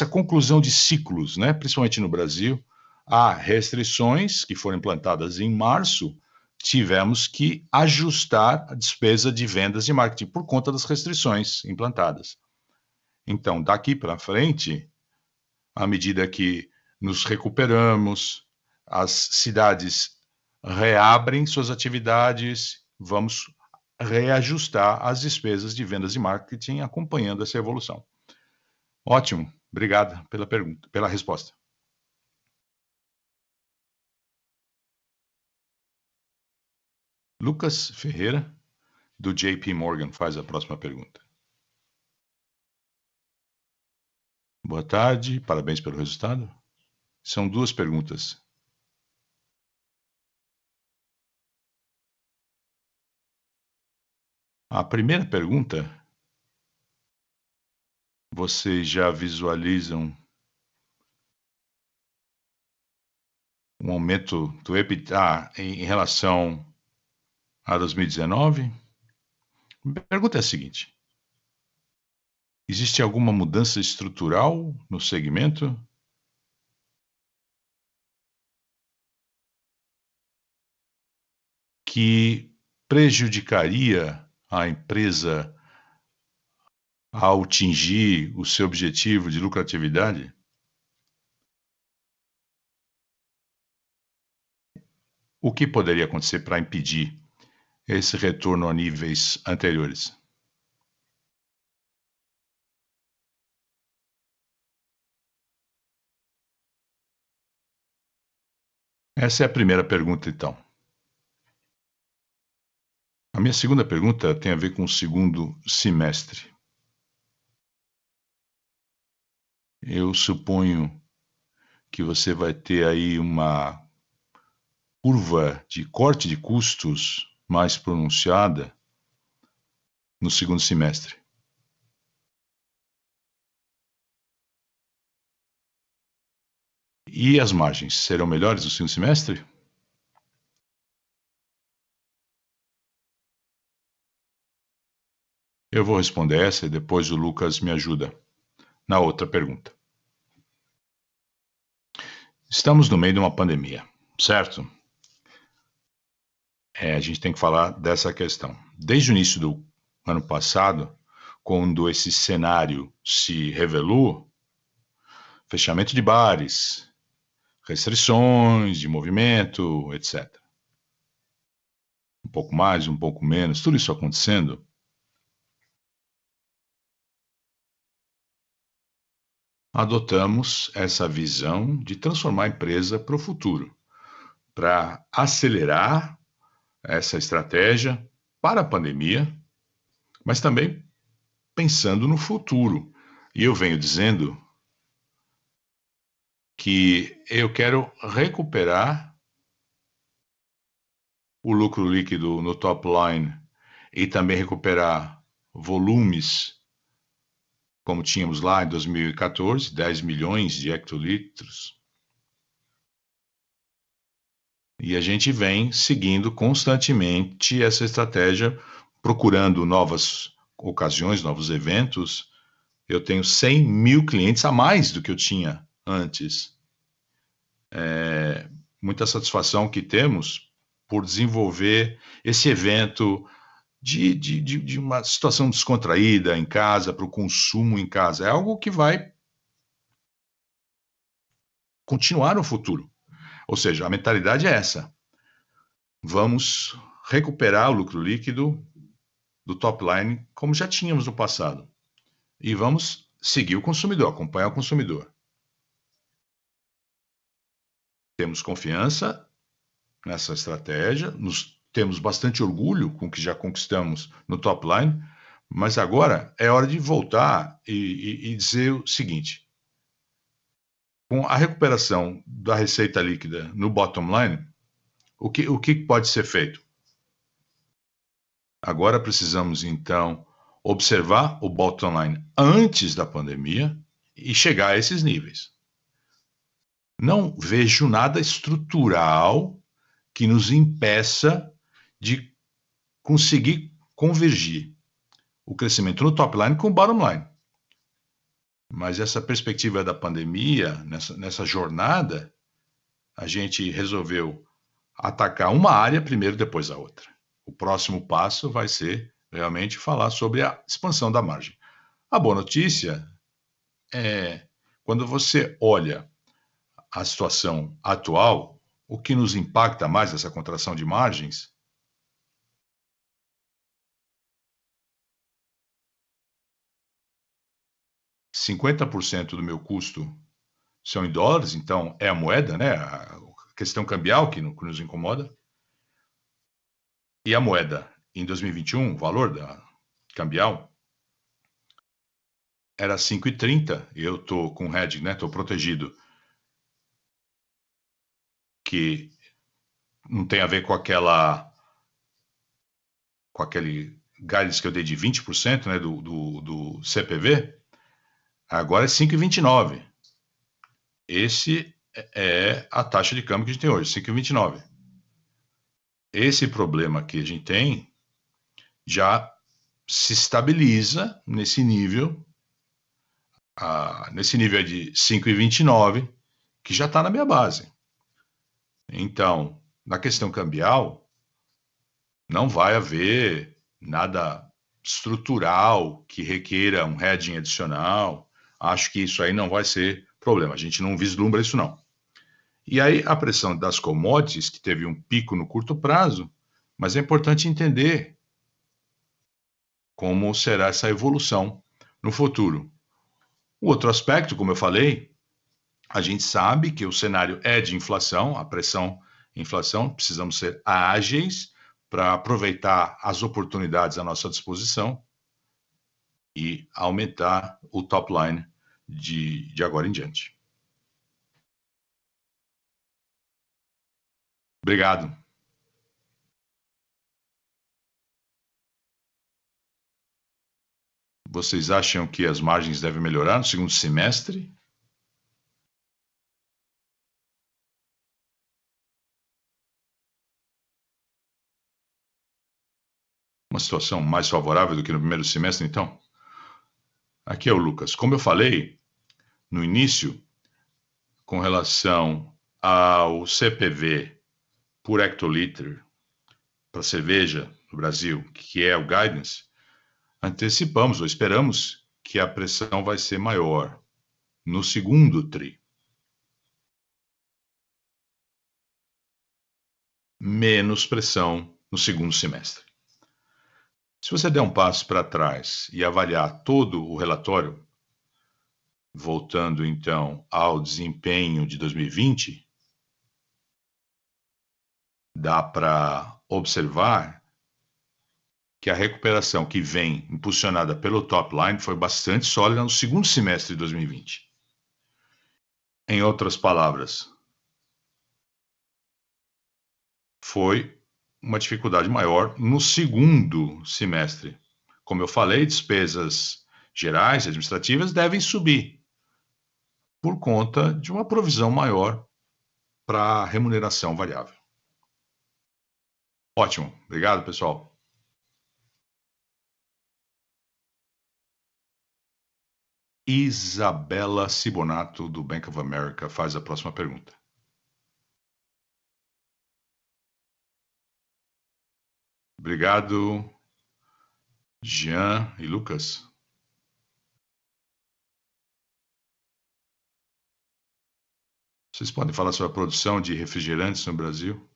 conclusão de ciclos, né? Principalmente no Brasil. Há restrições que foram implantadas em março, tivemos que ajustar a despesa de vendas e marketing por conta das restrições implantadas. Então, daqui para frente, à medida que nos recuperamos, as cidades reabrem suas atividades, vamos reajustar as despesas de vendas e marketing acompanhando essa evolução. Ótimo, obrigado pela pergunta, pela resposta. Lucas Ferreira, do JP Morgan, faz a próxima pergunta. Boa tarde, parabéns pelo resultado. São duas perguntas. A primeira pergunta, vocês já visualizam um aumento do EBITDA em relação a 2019? A pergunta é a seguinte: existe alguma mudança estrutural no segmento? Que prejudicaria a empresa ao atingir o seu objetivo de lucratividade? O que poderia acontecer para impedir esse retorno a níveis anteriores? Essa é a primeira pergunta, então. A minha segunda pergunta tem a ver com o segundo semestre. Eu suponho que você vai ter aí uma curva de corte de custos mais pronunciada no segundo semestre. E as margens serão melhores no segundo semestre? Eu vou responder essa e depois o Lucas me ajuda na outra pergunta. Estamos no meio de uma pandemia, certo? A gente tem que falar dessa questão. Desde o início do ano passado, quando esse cenário se revelou, fechamento de bares, restrições de movimento, etc. Um pouco mais, um pouco menos, tudo isso acontecendo, adotamos essa visão de transformar a empresa para o futuro, para acelerar essa estratégia para a pandemia, mas também pensando no futuro. E eu venho dizendo que eu quero recuperar o lucro líquido no top line e também recuperar volumes como tínhamos lá em 2014, 10 milhões de hectolitros. E a gente vem seguindo constantemente essa estratégia, procurando novas ocasiões, novos eventos. Eu tenho 100 mil clientes a mais do que eu tinha antes. Muita satisfação que temos por desenvolver esse evento de uma situação descontraída em casa, para o consumo em casa. É algo que vai continuar no futuro. Ou seja, a mentalidade é essa. Vamos recuperar o lucro líquido do top line como já tínhamos no passado. E vamos seguir o consumidor, acompanhar o consumidor. Temos confiança nessa estratégia, temos bastante orgulho com o que já conquistamos no top line, mas agora é hora de voltar e dizer o seguinte: com a recuperação da receita líquida no bottom line, o que pode ser feito? Agora precisamos, então, observar o bottom line antes da pandemia e chegar a esses níveis. Não vejo nada estrutural que nos impeça de conseguir convergir o crescimento no top line com o bottom line. Mas essa perspectiva da pandemia, nessa jornada, a gente resolveu atacar uma área primeiro, depois a outra. O próximo passo vai ser realmente falar sobre a expansão da margem. A boa notícia é quando você olha a situação atual, o que nos impacta mais nessa contração de margens 50% do meu custo são em dólares, então é a moeda, né? A questão cambial que nos incomoda. E a moeda, em 2021, o valor da cambial era 5,30, e eu estou com hedging, né? Estou protegido, que não tem a ver com aquele guidance que eu dei de 20%, né, do CPV. Agora é 5,29. Esse é a taxa de câmbio que a gente tem hoje, 5,29. Esse problema que a gente tem já se estabiliza nesse nível de 5,29, que já está na minha base. Então, na questão cambial, não vai haver nada estrutural que requeira um hedging adicional. Acho que isso aí não vai ser problema. A gente não vislumbra isso, não. E aí, a pressão das commodities, que teve um pico no curto prazo, mas é importante entender como será essa evolução no futuro. O outro aspecto, como eu falei, a gente sabe que o cenário é de inflação, a pressão inflação, precisamos ser ágeis para aproveitar as oportunidades à nossa disposição e aumentar o top line de agora em diante. Obrigado. Vocês acham que as margens devem melhorar no segundo semestre? Uma situação mais favorável do que no primeiro semestre, então? Aqui é o Lucas. Como eu falei no início, com relação ao CPV por hectoliter para cerveja no Brasil, que é o guidance, antecipamos ou esperamos que a pressão vai ser maior no segundo tri. Menos pressão no segundo semestre. Se você der um passo para trás e avaliar todo o relatório, voltando então ao desempenho de 2020, dá para observar que a recuperação que vem impulsionada pelo top line foi bastante sólida no segundo semestre de 2020. Em outras palavras, foi uma dificuldade maior no segundo semestre. Como eu falei, despesas gerais e administrativas devem subir por conta de uma provisão maior para remuneração variável. Ótimo, obrigado, pessoal. Isabela Cibonato, do Bank of America, faz a próxima pergunta. Obrigado, Jean e Lucas. Vocês podem falar sobre a produção de refrigerantes no Brasil?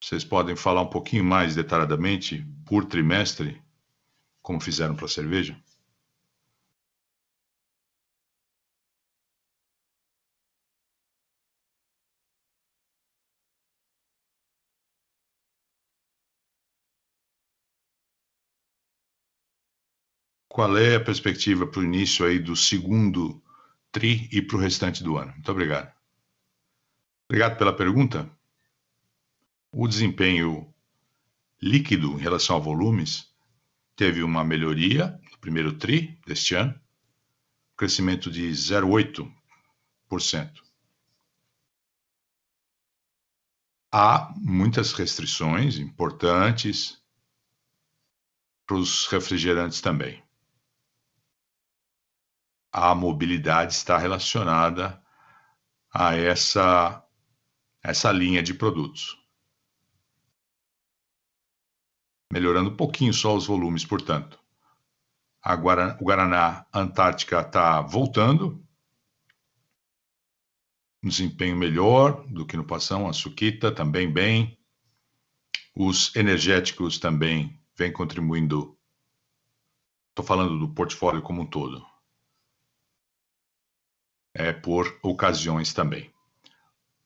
Vocês podem falar um pouquinho mais detalhadamente por trimestre, como fizeram para a cerveja? Qual é a perspectiva para o início aí do segundo TRI e para o restante do ano? Muito obrigado. Obrigado pela pergunta. O desempenho líquido em relação a volumes teve uma melhoria no primeiro TRI deste ano, crescimento de 0,8%. Há muitas restrições importantes para os refrigerantes também. A mobilidade está relacionada a essa linha de produtos. Melhorando um pouquinho só os volumes, portanto. O Guaraná Antártica está voltando, um desempenho melhor do que no passado, a Suquita também bem, os energéticos também vêm contribuindo, estou falando do portfólio como um todo, por ocasiões também.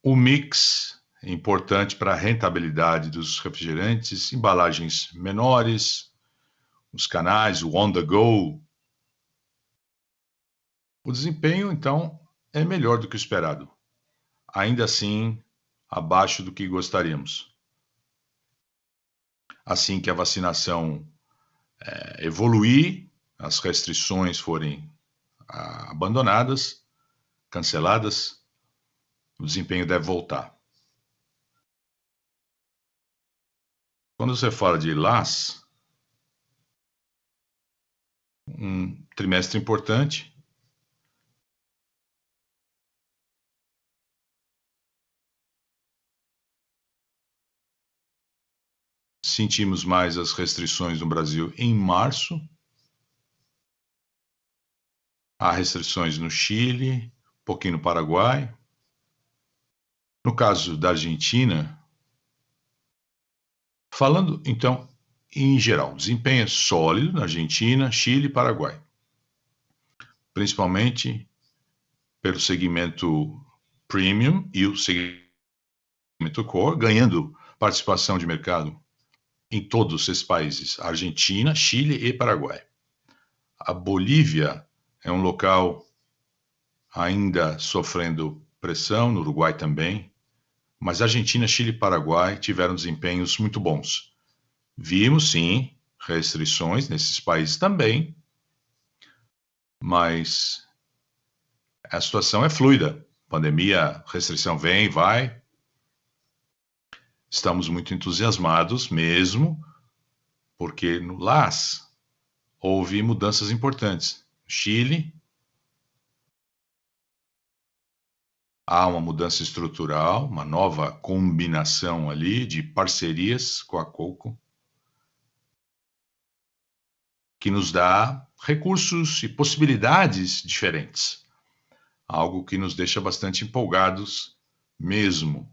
O mix é importante para a rentabilidade dos refrigerantes, embalagens menores, os canais, o on the go. O desempenho, então, é melhor do que o esperado. Ainda assim, abaixo do que gostaríamos. Assim que a vacinação evoluir, as restrições forem abandonadas, canceladas, o desempenho deve voltar. Quando você fala de LAS, um trimestre importante, sentimos mais as restrições no Brasil em março, há restrições no Chile, um pouquinho no Paraguai. No caso da Argentina, falando, então, em geral, desempenho sólido na Argentina, Chile e Paraguai. Principalmente pelo segmento premium e o segmento core, ganhando participação de mercado em todos esses países, Argentina, Chile e Paraguai. A Bolívia é um local ainda sofrendo pressão, no Uruguai também, mas Argentina, Chile e Paraguai tiveram desempenhos muito bons. Vimos, sim, restrições nesses países também, mas a situação é fluida. Pandemia, restrição vem, vai. Estamos muito entusiasmados mesmo, porque no LAS houve mudanças importantes. Chile, há uma mudança estrutural, uma nova combinação ali de parcerias com a Coco, que nos dá recursos e possibilidades diferentes. Algo que nos deixa bastante empolgados mesmo,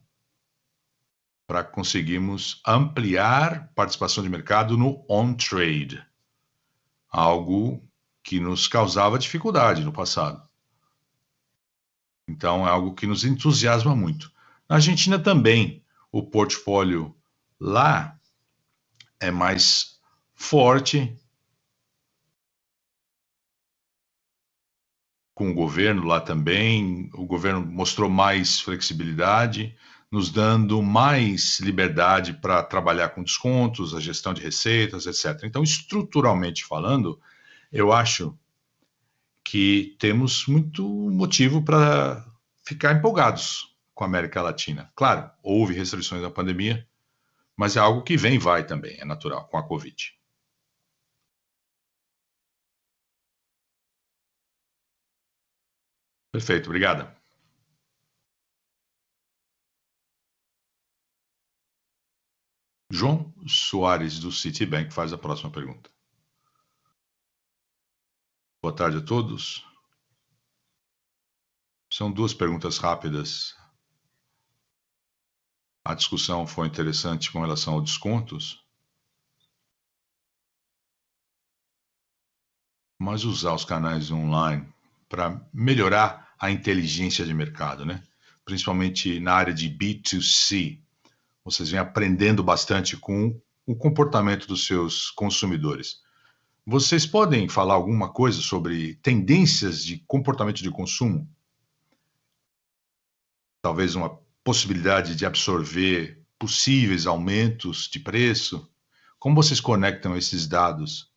para conseguirmos ampliar participação de mercado no on-trade. Algo que nos causava dificuldade no passado. Então, é algo que nos entusiasma muito. Na Argentina também, o portfólio lá é mais forte, com o governo lá também. O governo mostrou mais flexibilidade, nos dando mais liberdade para trabalhar com descontos, a gestão de receitas, etc. Então, estruturalmente falando, eu acho que temos muito motivo para ficar empolgados com a América Latina. Claro, houve restrições da pandemia, mas é algo que vem e vai também, é natural, com a Covid. Perfeito, obrigada. João Soares, do Citibank, faz a próxima pergunta. Boa tarde a todos. São duas perguntas rápidas. A discussão foi interessante com relação aos descontos, mas usar os canais online para melhorar a inteligência de mercado, né? Principalmente na área de B2C. Vocês vêm aprendendo bastante com o comportamento dos seus consumidores. Vocês podem falar alguma coisa sobre tendências de comportamento de consumo? Talvez uma possibilidade de absorver possíveis aumentos de preço? Como vocês conectam esses dados?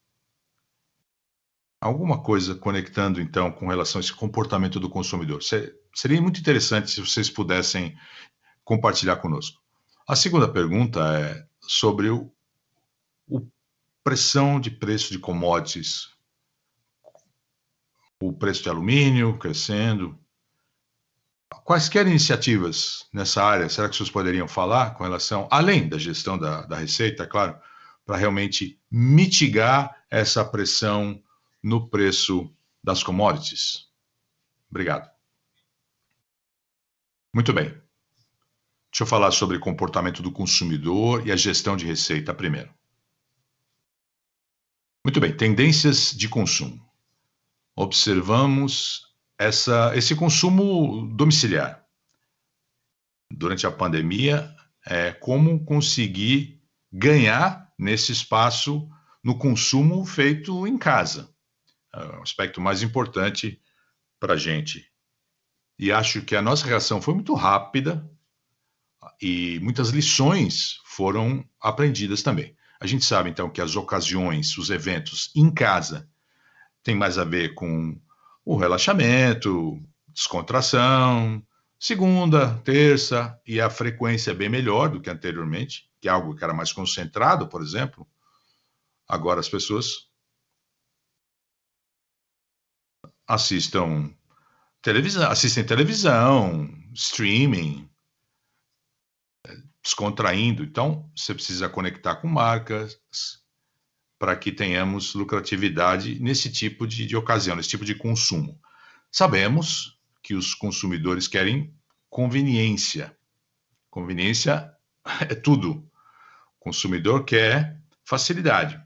Alguma coisa conectando, então, com relação a esse comportamento do consumidor. Seria muito interessante se vocês pudessem compartilhar conosco. A segunda pergunta é sobre o pressão de preço de commodities. O preço de alumínio crescendo. Quaisquer iniciativas nessa área, será que vocês poderiam falar com relação, além da gestão da receita, claro, para realmente mitigar essa pressão no preço das commodities? Obrigado. Muito bem. Deixa eu falar sobre comportamento do consumidor e a gestão de receita primeiro. Muito bem, tendências de consumo. Observamos esse consumo domiciliar. Durante a pandemia, como conseguir ganhar nesse espaço no consumo feito em casa. É o aspecto mais importante para a gente. E acho que a nossa reação foi muito rápida e muitas lições foram aprendidas também. A gente sabe, então, que as ocasiões, os eventos em casa têm mais a ver com o relaxamento, descontração, segunda, terça, e a frequência é bem melhor do que anteriormente, que é algo que era mais concentrado, por exemplo. Agora as pessoas assistem televisão, streaming, descontraindo. Então, você precisa conectar com marcas para que tenhamos lucratividade nesse tipo de ocasião, nesse tipo de consumo. Sabemos que os consumidores querem conveniência. Conveniência é tudo. O consumidor quer facilidade.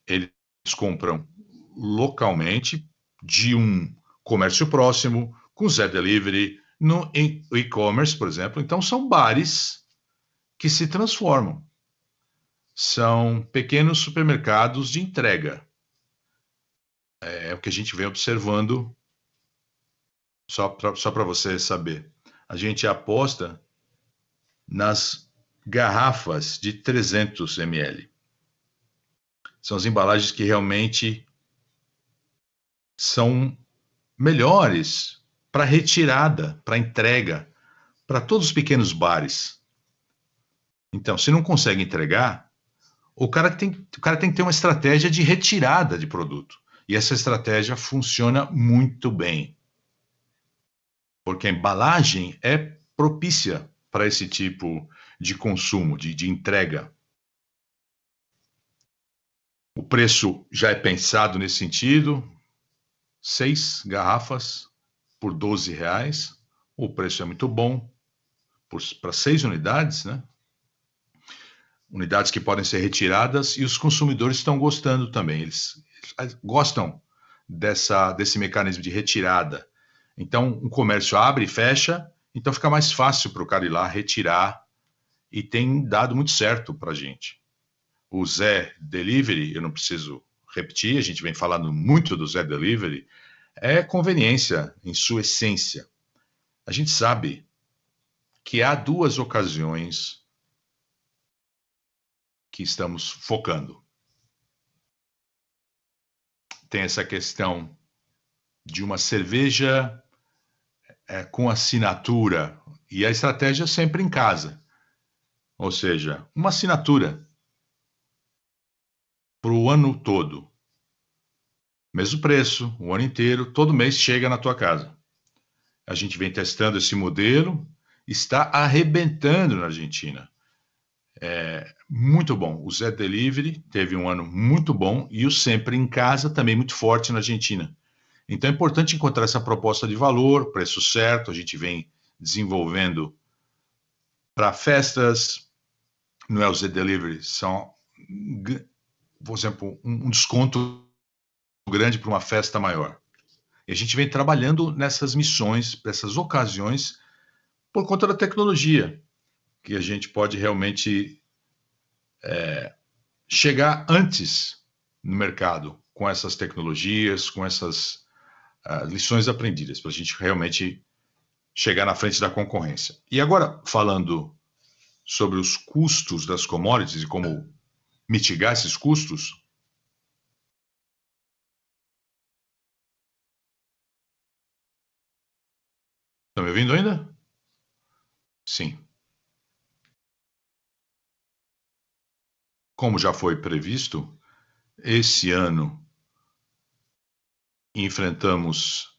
Eles compram localmente, de um comércio próximo, com Zé Delivery, no e-commerce, por exemplo. Então, são bares que se transformam. São pequenos supermercados de entrega. É o que a gente vem observando, só para você saber. A gente aposta nas garrafas de 300 ml. São as embalagens que realmente são melhores para retirada, para entrega, para todos os pequenos bares. Então, se não consegue entregar, o cara tem que ter uma estratégia de retirada de produto. E essa estratégia funciona muito bem. Porque a embalagem é propícia para esse tipo de consumo, de entrega. O preço já é pensado nesse sentido. 6 garrafas por R$12. O preço é muito bom para 6 unidades, né? Unidades que podem ser retiradas, e os consumidores estão gostando também. Eles gostam desse mecanismo de retirada. Então, um comércio abre e fecha, então fica mais fácil para o cara ir lá retirar, e tem dado muito certo para a gente. O Zé Delivery, eu não preciso repetir, a gente vem falando muito do Zé Delivery, é conveniência em sua essência. A gente sabe que há 2 ocasiões que estamos focando. Tem essa questão de uma cerveja com assinatura, e a estratégia sempre em casa. Ou seja, uma assinatura para o ano todo. Mesmo preço, o ano inteiro, todo mês chega na tua casa. A gente vem testando esse modelo, está arrebentando na Argentina. Muito bom. O Zé Delivery teve um ano muito bom e o Sempre em Casa também muito forte na Argentina. Então é importante encontrar essa proposta de valor, preço certo, a gente vem desenvolvendo para festas, não é o Zé Delivery, são, por exemplo, um desconto grande para uma festa maior. E a gente vem trabalhando nessas missões, nessas ocasiões, por conta da tecnologia, que a gente pode realmente chegar antes no mercado com essas tecnologias, com essas lições aprendidas, para a gente realmente chegar na frente da concorrência. E agora, falando sobre os custos das commodities e como mitigar esses custos, estão me ouvindo ainda? Sim. Como já foi previsto, esse ano enfrentamos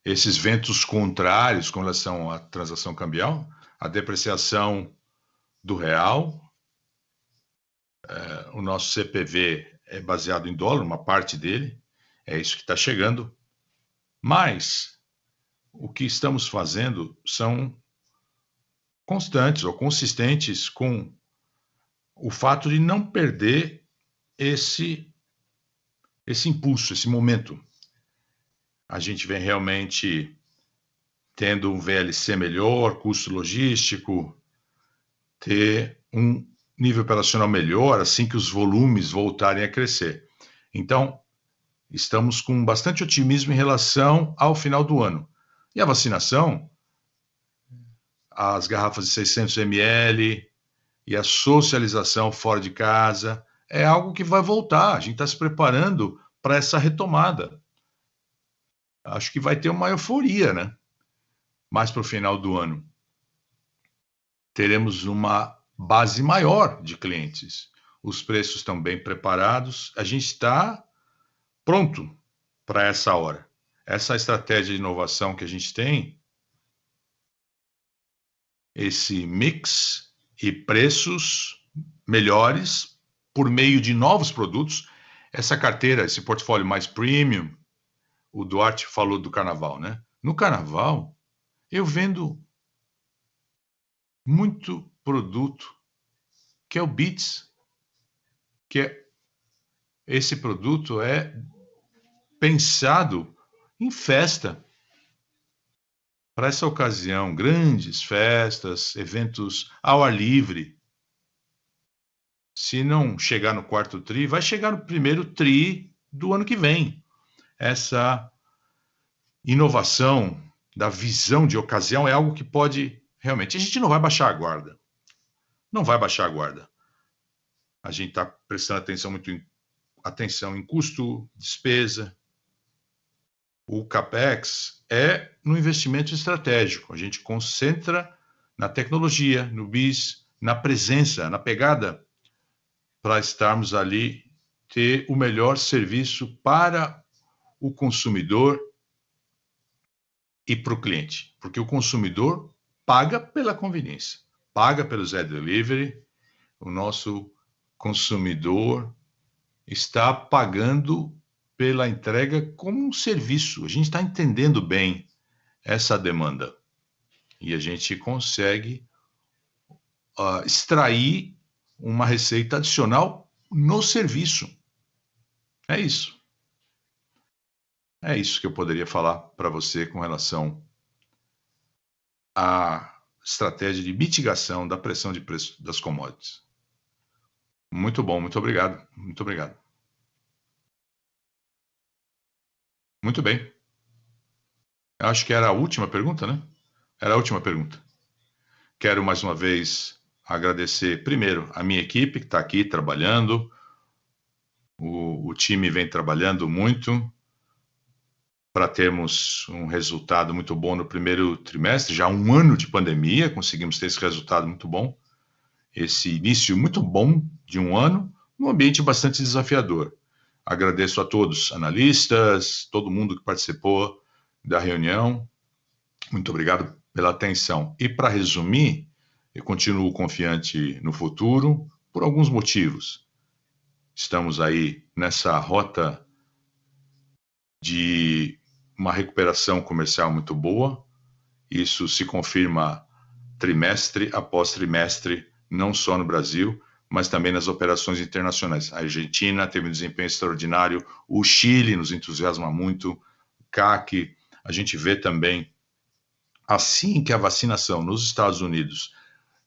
esses ventos contrários com relação à transação cambial, a depreciação do real, o nosso CPV é baseado em dólar, uma parte dele, é isso que está chegando, mas o que estamos fazendo são constantes ou consistentes com o fato de não perder esse impulso, esse momento. A gente vem realmente tendo um VLC melhor, custo logístico, ter um nível operacional melhor assim que os volumes voltarem a crescer. Então, estamos com bastante otimismo em relação ao final do ano. E a vacinação, as garrafas de 600 ml e a socialização fora de casa, é algo que vai voltar. A gente está se preparando para essa retomada. Acho que vai ter uma euforia, né? Mais para o final do ano. Teremos uma base maior de clientes. Os preços estão bem preparados. A gente está pronto para essa hora. Essa estratégia de inovação que a gente tem, esse mix e preços melhores por meio de novos produtos, essa carteira, esse portfólio mais premium, o Duarte falou do carnaval, né? No carnaval, eu vendo muito produto que é o Beats, esse produto é pensado em festa. Para essa ocasião, grandes festas, eventos ao ar livre. Se não chegar no quarto tri, vai chegar no primeiro tri do ano que vem. Essa inovação da visão de ocasião é algo que pode realmente... A gente não vai baixar a guarda. Não vai baixar a guarda. A gente está prestando atenção em custo, despesa. O CAPEX é no investimento estratégico. A gente concentra na tecnologia, no BIS, na presença, na pegada, para estarmos ali, ter o melhor serviço para o consumidor e para o cliente. Porque o consumidor paga pela conveniência, paga pelo Zé Delivery. O nosso consumidor está pagando pela entrega como um serviço. A gente está entendendo bem essa demanda. E a gente consegue extrair uma receita adicional no serviço. É isso. É isso que eu poderia falar para você com relação à estratégia de mitigação da pressão de preço das commodities. Muito bom, muito obrigado. Muito obrigado. Muito bem. Eu acho que era a última pergunta, né? Era a última pergunta. Quero mais uma vez agradecer primeiro a minha equipe que está aqui trabalhando. O time vem trabalhando muito para termos um resultado muito bom no primeiro trimestre. Já um ano de pandemia, conseguimos ter esse resultado muito bom. Esse início muito bom de um ano, num ambiente bastante desafiador. Agradeço a todos, analistas, todo mundo que participou da reunião. Muito obrigado pela atenção. E para resumir, eu continuo confiante no futuro por alguns motivos. Estamos aí nessa rota de uma recuperação comercial muito boa. Isso se confirma trimestre após trimestre, não só no Brasil, mas também nas operações internacionais. A Argentina teve um desempenho extraordinário, o Chile nos entusiasma muito, o CAC, a gente vê também, assim que a vacinação nos Estados Unidos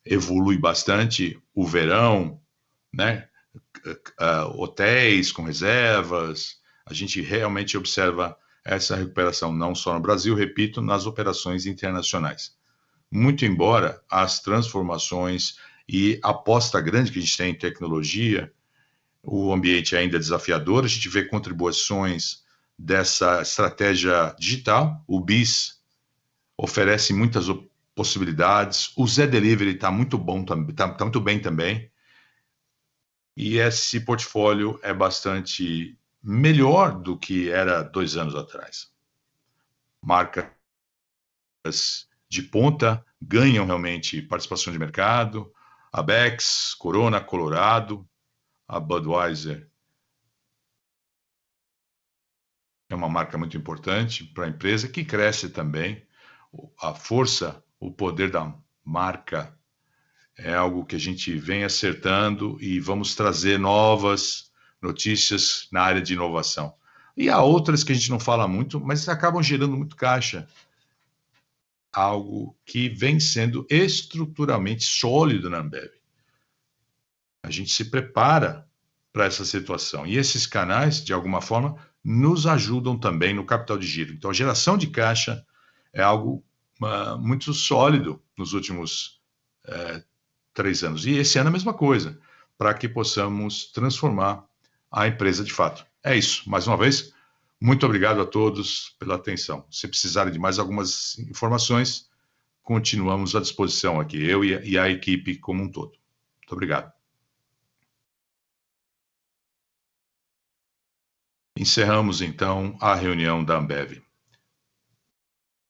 evolui bastante, o verão, né, hotéis com reservas, a gente realmente observa essa recuperação não só no Brasil, repito, nas operações internacionais. Muito embora as transformações e a aposta grande que a gente tem em tecnologia, o ambiente ainda é desafiador, a gente vê contribuições dessa estratégia digital, o BIS oferece muitas possibilidades, o Zé Delivery está muito bom, está muito bem também, e esse portfólio é bastante melhor do que era 2 anos atrás. Marcas de ponta ganham realmente participação de mercado, a Beck's, Corona, Colorado, a Budweiser é uma marca muito importante para a empresa, que cresce também. A força, o poder da marca é algo que a gente vem acertando e vamos trazer novas notícias na área de inovação. E há outras que a gente não fala muito, mas acabam gerando muito caixa. Algo que vem sendo estruturalmente sólido na Ambev. A gente se prepara para essa situação. E esses canais, de alguma forma, nos ajudam também no capital de giro. Então, a geração de caixa é algo muito sólido nos últimos 3 anos. E esse ano a mesma coisa, para que possamos transformar a empresa de fato. É isso. Mais uma vez, muito obrigado a todos pela atenção. Se precisarem de mais algumas informações, continuamos à disposição aqui, eu e a equipe como um todo. Muito obrigado. Encerramos, então, a reunião da Ambev.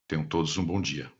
Tenham todos um bom dia.